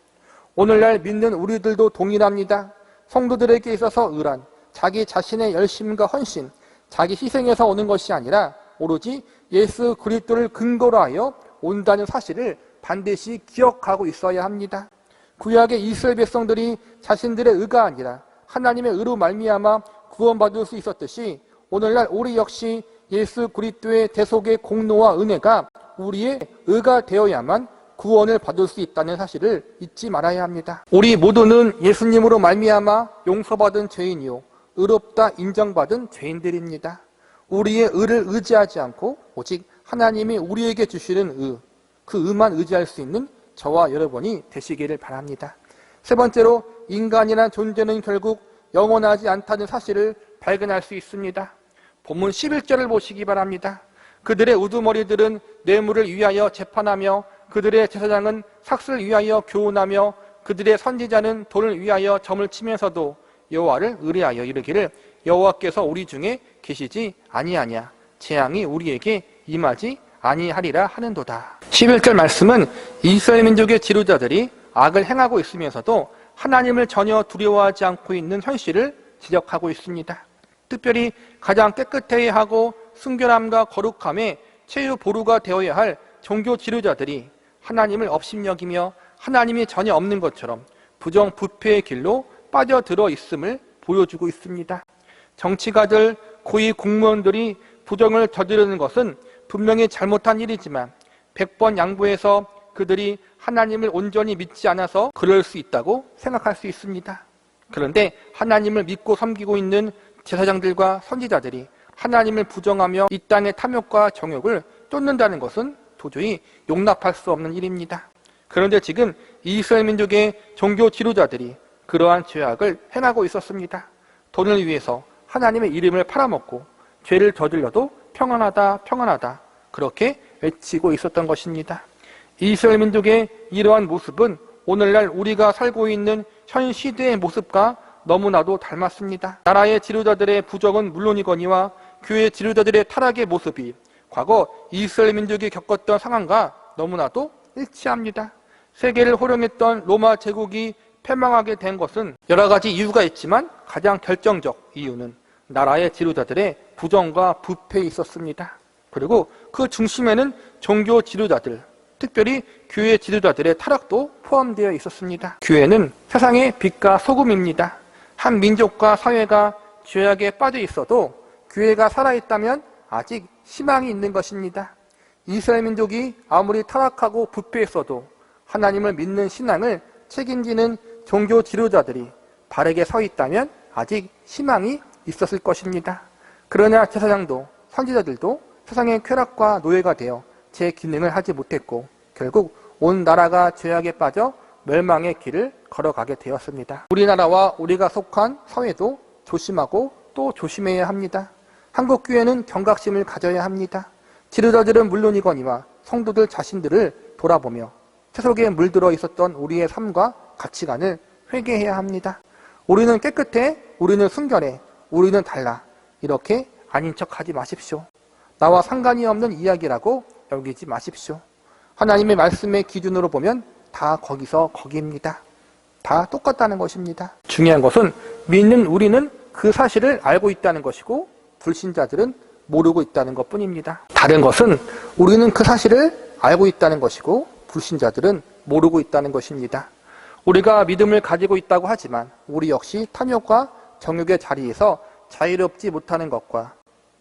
오늘날 믿는 우리들도 동일합니다. 성도들에게 있어서 의란 자기 자신의 열심과 헌신, 자기 희생에서 오는 것이 아니라 오로지 예수 그리스도를 근거로 하여 온다는 사실을 반드시 기억하고 있어야 합니다. 구약의 이스라엘 백성들이 자신들의 의가 아니라 하나님의 의로 말미암아 구원받을 수 있었듯이 오늘날 우리 역시 예수 그리스도의 대속의 공로와 은혜가 우리의 의가 되어야만 구원을 받을 수 있다는 사실을 잊지 말아야 합니다. 우리 모두는 예수님으로 말미암아 용서받은 죄인이요 의롭다 인정받은 죄인들입니다. 우리의 의를 의지하지 않고 오직 하나님이 우리에게 주시는 의, 그 의만 의지할 수 있는 저와 여러분이 되시기를 바랍니다. 세 번째로 인간이란 존재는 결국 영원하지 않다는 사실을 발견할 수 있습니다. 본문 11절을 보시기 바랍니다. 그들의 우두머리들은 뇌물을 위하여 재판하며 그들의 제사장은 삭슬을 위하여 교훈하며 그들의 선지자는 돈을 위하여 점을 치면서도 여호와를 의뢰하여 이르기를 여호와께서 우리 중에 계시지 아니하냐 재앙이 우리에게 임하지 아니하리라 하는도다. 11절 말씀은 이스라엘 민족의 지도자들이 악을 행하고 있으면서도 하나님을 전혀 두려워하지 않고 있는 현실을 지적하고 있습니다. 특별히 가장 깨끗해야 하고 순결함과 거룩함에 최후 보루가 되어야 할 종교 지도자들이 하나님을 업신여기며 하나님이 전혀 없는 것처럼 부정부패의 길로 빠져들어 있음을 보여주고 있습니다. 정치가들, 고위 공무원들이 부정을 저지르는 것은 분명히 잘못한 일이지만 100번 양보해서 그들이 하나님을 온전히 믿지 않아서 그럴 수 있다고 생각할 수 있습니다. 그런데 하나님을 믿고 섬기고 있는 제사장들과 선지자들이 하나님을 부정하며 이 땅의 탐욕과 정욕을 쫓는다는 것은 도저히 용납할 수 없는 일입니다. 그런데 지금 이스라엘 민족의 종교 지도자들이 그러한 죄악을 행하고 있었습니다. 돈을 위해서 하나님의 이름을 팔아먹고 죄를 저질러도 평안하다 평안하다 그렇게 외치고 있었던 것입니다. 이스라엘 민족의 이러한 모습은 오늘날 우리가 살고 있는 현 시대의 모습과 너무나도 닮았습니다. 나라의 지도자들의 부정은 물론이거니와 교회 지도자들의 타락의 모습이 과거 이스라엘 민족이 겪었던 상황과 너무나도 일치합니다. 세계를 호령했던 로마 제국이 패망하게 된 것은 여러 가지 이유가 있지만 가장 결정적 이유는 나라의 지도자들의 부정과 부패에 있었습니다. 그리고 그 중심에는 종교 지도자들, 특별히 교회 지도자들의 타락도 포함되어 있었습니다. 교회는 세상의 빛과 소금입니다. 한 민족과 사회가 죄악에 빠져 있어도 교회가 살아있다면 아직 희망이 있는 것입니다. 이스라엘 민족이 아무리 타락하고 부패했어도 하나님을 믿는 신앙을 책임지는 종교 지도자들이 바르게 서 있다면 아직 희망이 있었을 것입니다. 그러나 제사장도 선지자들도 세상의 쾌락과 노예가 되어 제 기능을 하지 못했고 결국 온 나라가 죄악에 빠져 멸망의 길을 걸어가게 되었습니다. 우리나라와 우리가 속한 사회도 조심하고 또 조심해야 합니다. 한국교회는 경각심을 가져야 합니다. 지도자들은 물론이거니와 성도들 자신들을 돌아보며 세속에 물들어 있었던 우리의 삶과 가치관을 회개해야 합니다. 우리는 깨끗해, 우리는 순결해, 우리는 달라 이렇게 아닌 척하지 마십시오. 나와 상관이 없는 이야기라고 여기지 마십시오. 하나님의 말씀의 기준으로 보면 다 거기서 거기입니다. 다 똑같다는 것입니다. 중요한 것은 믿는 우리는 그 사실을 알고 있다는 것이고 불신자들은 모르고 있다는 것뿐입니다. 다른 것은 우리는 그 사실을 알고 있다는 것이고 불신자들은 모르고 있다는 것입니다. 우리가 믿음을 가지고 있다고 하지만 우리 역시 탐욕과 정욕의 자리에서 자유롭지 못하는 것과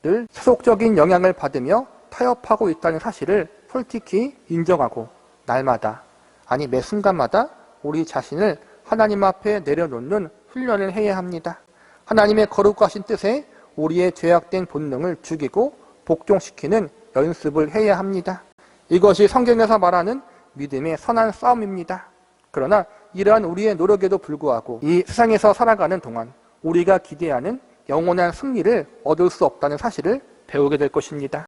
늘 세속적인 영향을 받으며 타협하고 있다는 사실을 솔직히 인정하고 날마다 아니 매 순간마다 우리 자신을 하나님 앞에 내려놓는 훈련을 해야 합니다. 하나님의 거룩하신 뜻에 우리의 죄악된 본능을 죽이고 복종시키는 연습을 해야 합니다. 이것이 성경에서 말하는 믿음의 선한 싸움입니다. 그러나 이러한 우리의 노력에도 불구하고 이 세상에서 살아가는 동안 우리가 기대하는 영원한 승리를 얻을 수 없다는 사실을 배우게 될 것입니다.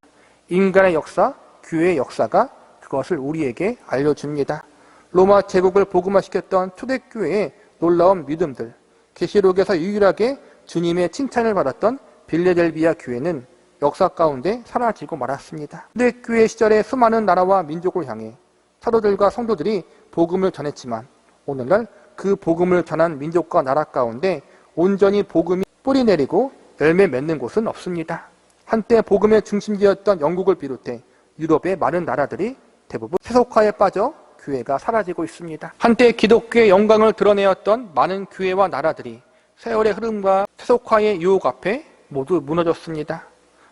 인간의 역사, 교회의 역사가 그것을 우리에게 알려줍니다. 로마 제국을 복음화시켰던 초대교회의 놀라운 믿음들, 계시록에서 유일하게 주님의 칭찬을 받았던 빌레델비아 교회는 역사 가운데 사라지고 말았습니다. 초대교회 시절에 수많은 나라와 민족을 향해 사도들과 성도들이 복음을 전했지만 오늘날 그 복음을 전한 민족과 나라 가운데 온전히 복음이 뿌리 내리고 열매 맺는 곳은 없습니다. 한때 복음의 중심지였던 영국을 비롯해 유럽의 많은 나라들이 대부분 세속화에 빠져 교회가 사라지고 있습니다. 한때 기독교의 영광을 드러내었던 많은 교회와 나라들이 세월의 흐름과 세속화의 유혹 앞에 모두 무너졌습니다.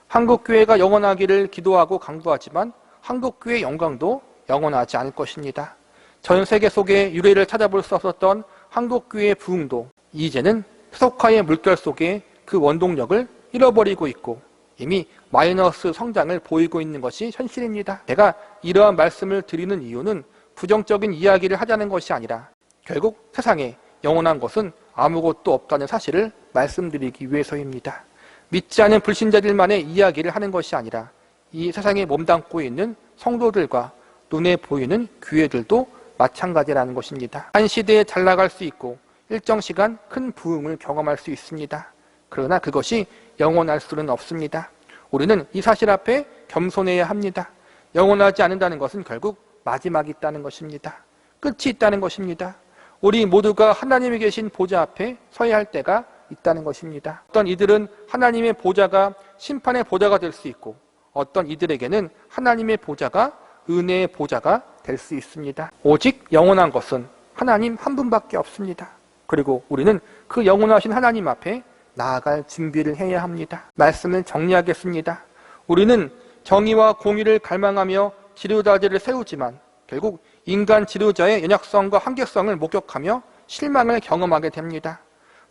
한국교회가 영원하기를 기도하고 강구하지만 한국교회의 영광도 영원하지 않을 것입니다. 전 세계 속에 유래를 찾아볼 수 없었던 한국교회의 부흥도 이제는 세속화의 물결 속에 그 원동력을 잃어버리고 있고 이미 마이너스 성장을 보이고 있는 것이 현실입니다. 제가 이러한 말씀을 드리는 이유는 부정적인 이야기를 하자는 것이 아니라 결국 세상에 영원한 것은 아무것도 없다는 사실을 말씀드리기 위해서입니다. 믿지 않은 불신자들만의 이야기를 하는 것이 아니라 이 세상에 몸담고 있는 성도들과 눈에 보이는 교회들도 마찬가지라는 것입니다. 한 시대에 잘 나갈 수 있고 일정 시간 큰 부흥을 경험할 수 있습니다. 그러나 그것이 영원할 수는 없습니다. 우리는 이 사실 앞에 겸손해야 합니다. 영원하지 않는다는 것은 결국 마지막이 있다는 것입니다. 끝이 있다는 것입니다. 우리 모두가 하나님이 계신 보좌 앞에 서야 할 때가 있다는 것입니다. 어떤 이들은 하나님의 보좌가 심판의 보좌가 될 수 있고 어떤 이들에게는 하나님의 보좌가 은혜의 보좌가 될 수 있습니다. 오직 영원한 것은 하나님 한 분밖에 없습니다. 그리고 우리는 그 영원하신 하나님 앞에 나아갈 준비를 해야 합니다. 말씀을 정리하겠습니다. 우리는 정의와 공의를 갈망하며 지도자들을 세우지만 결국 인간 지도자의 연약성과 한계성을 목격하며 실망을 경험하게 됩니다.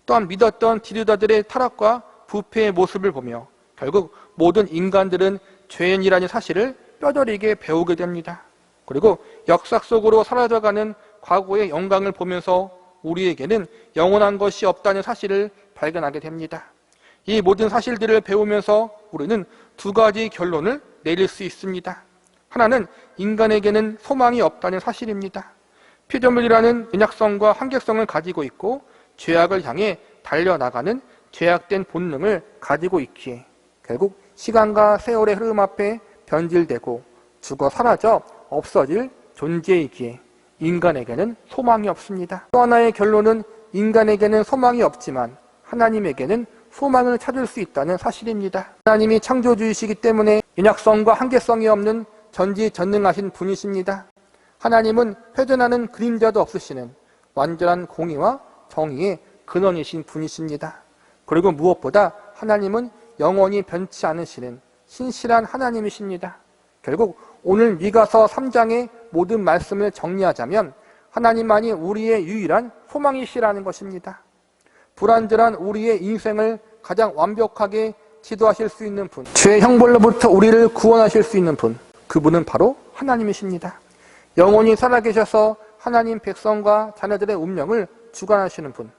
또한 믿었던 지도자들의 타락과 부패의 모습을 보며 결국 모든 인간들은 죄인이라는 사실을 뼈저리게 배우게 됩니다. 그리고 역사 속으로 사라져가는 과거의 영광을 보면서 우리에게는 영원한 것이 없다는 사실을 발견하게 됩니다. 이 모든 사실들을 배우면서 우리는 두 가지 결론을 내릴 수 있습니다. 하나는 인간에게는 소망이 없다는 사실입니다. 피조물이라는 연약성과 한계성을 가지고 있고 죄악을 향해 달려나가는 죄악된 본능을 가지고 있기에 결국 시간과 세월의 흐름 앞에 변질되고 죽어 사라져 없어질 존재이기에 인간에게는 소망이 없습니다. 또 하나의 결론은 인간에게는 소망이 없지만 하나님에게는 소망을 찾을 수 있다는 사실입니다. 하나님이 창조주이시기 때문에 연약성과 한계성이 없는 전지전능하신 분이십니다. 하나님은 회전하는 그림자도 없으시는 완전한 공의와 정의의 근원이신 분이십니다. 그리고 무엇보다 하나님은 영원히 변치 않으시는 신실한 하나님이십니다. 결국 오늘 미가서 3장의 모든 말씀을 정리하자면 하나님만이 우리의 유일한 소망이시라는 것입니다. 불완전한 우리의 인생을 가장 완벽하게 지도하실 수 있는 분, 죄의 형벌로부터 우리를 구원하실 수 있는 분, 그분은 바로 하나님이십니다. 영원히 살아계셔서 하나님 백성과 자녀들의 운명을 주관하시는 분,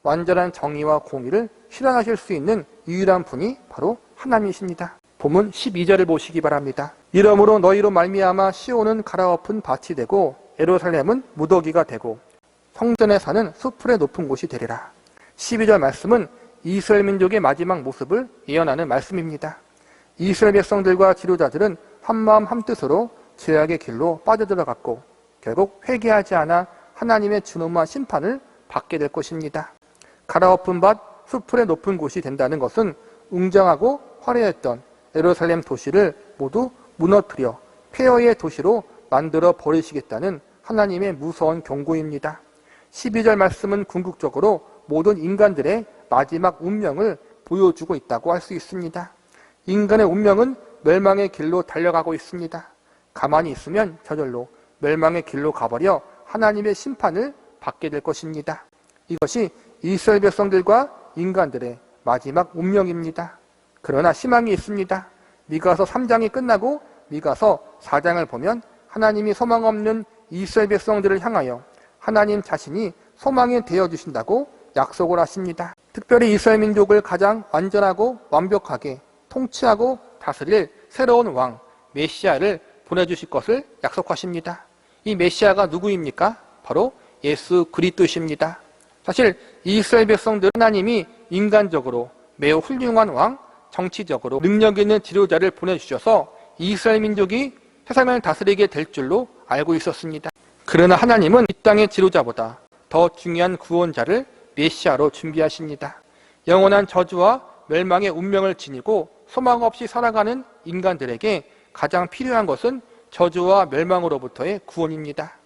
완전한 정의와 공의를 실현하실 수 있는 유일한 분이 바로 하나님이십니다. 본문 12절을 보시기 바랍니다. 이러므로 너희로 말미암아 시온은 갈아엎은 밭이 되고 예루살렘은 무더기가 되고 성전에 사는 수풀의 높은 곳이 되리라. 12절 말씀은 이스라엘 민족의 마지막 모습을 예언하는 말씀입니다. 이스라엘 백성들과 지도자들은 한마음 한뜻으로 죄악의 길로 빠져들어갔고 결국 회개하지 않아 하나님의 준엄한 심판을 받게 될 것입니다. 갈아엎은 밭, 수풀의 높은 곳이 된다는 것은 웅장하고 화려했던 예루살렘 도시를 모두 무너뜨려 폐허의 도시로 만들어 버리시겠다는 하나님의 무서운 경고입니다. 12절 말씀은 궁극적으로 모든 인간들의 마지막 운명을 보여주고 있다고 할 수 있습니다. 인간의 운명은 멸망의 길로 달려가고 있습니다. 가만히 있으면 저절로 멸망의 길로 가버려 하나님의 심판을 받게 될 것입니다. 이것이 이스라엘 백성들과 인간들의 마지막 운명입니다. 그러나 희망이 있습니다. 미가서 3장이 끝나고 미가서 4장을 보면 하나님이 소망 없는 이스라엘 백성들을 향하여 하나님 자신이 소망이 되어주신다고 약속을 하십니다. 특별히 이스라엘 민족을 가장 완전하고 완벽하게 통치하고 다스릴 새로운 왕, 메시아를 보내주실 것을 약속하십니다. 이 메시아가 누구입니까? 바로 예수 그리스도십니다. 사실 이스라엘 백성들 하나님이 인간적으로 매우 훌륭한 왕, 정치적으로 능력 있는 지도자를 보내주셔서 이스라엘 민족이 세상을 다스리게 될 줄로 알고 있었습니다. 그러나 하나님은 이 땅의 지도자보다 더 중요한 구원자를 메시아로 준비하십니다. 영원한 저주와 멸망의 운명을 지니고 소망 없이 살아가는 인간들에게 가장 필요한 것은 저주와 멸망으로부터의 구원입니다.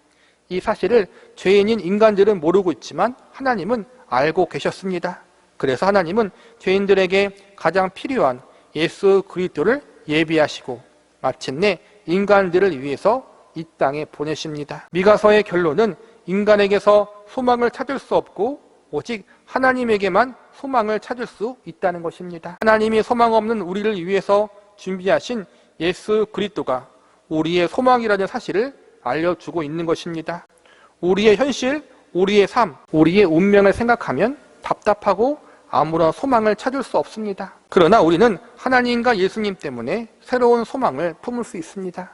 이 사실을 죄인인 인간들은 모르고 있지만 하나님은 알고 계셨습니다. 그래서 하나님은 죄인들에게 가장 필요한 예수 그리스도를 예비하시고 마침내 인간들을 위해서 이 땅에 보내십니다. 미가서의 결론은 인간에게서 소망을 찾을 수 없고 오직 하나님에게만 소망을 찾을 수 있다는 것입니다. 하나님이 소망 없는 우리를 위해서 준비하신 예수 그리스도가 우리의 소망이라는 사실을 알려주고 있는 것입니다. 우리의 현실, 우리의 삶, 우리의 운명을 생각하면 답답하고 아무런 소망을 찾을 수 없습니다. 그러나 우리는 하나님과 예수님 때문에 새로운 소망을 품을 수 있습니다.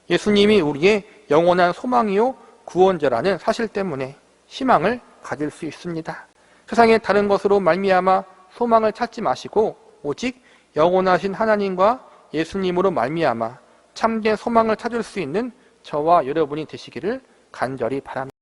예수님이 우리의 영원한 소망이요 구원자라는 사실 때문에 희망을 가질 수 있습니다. 세상의 다른 것으로 말미암아 소망을 찾지 마시고 오직 영원하신 하나님과 예수님으로 말미암아 참된 소망을 찾을 수 있는 저와 여러분이 되시기를 간절히 바랍니다.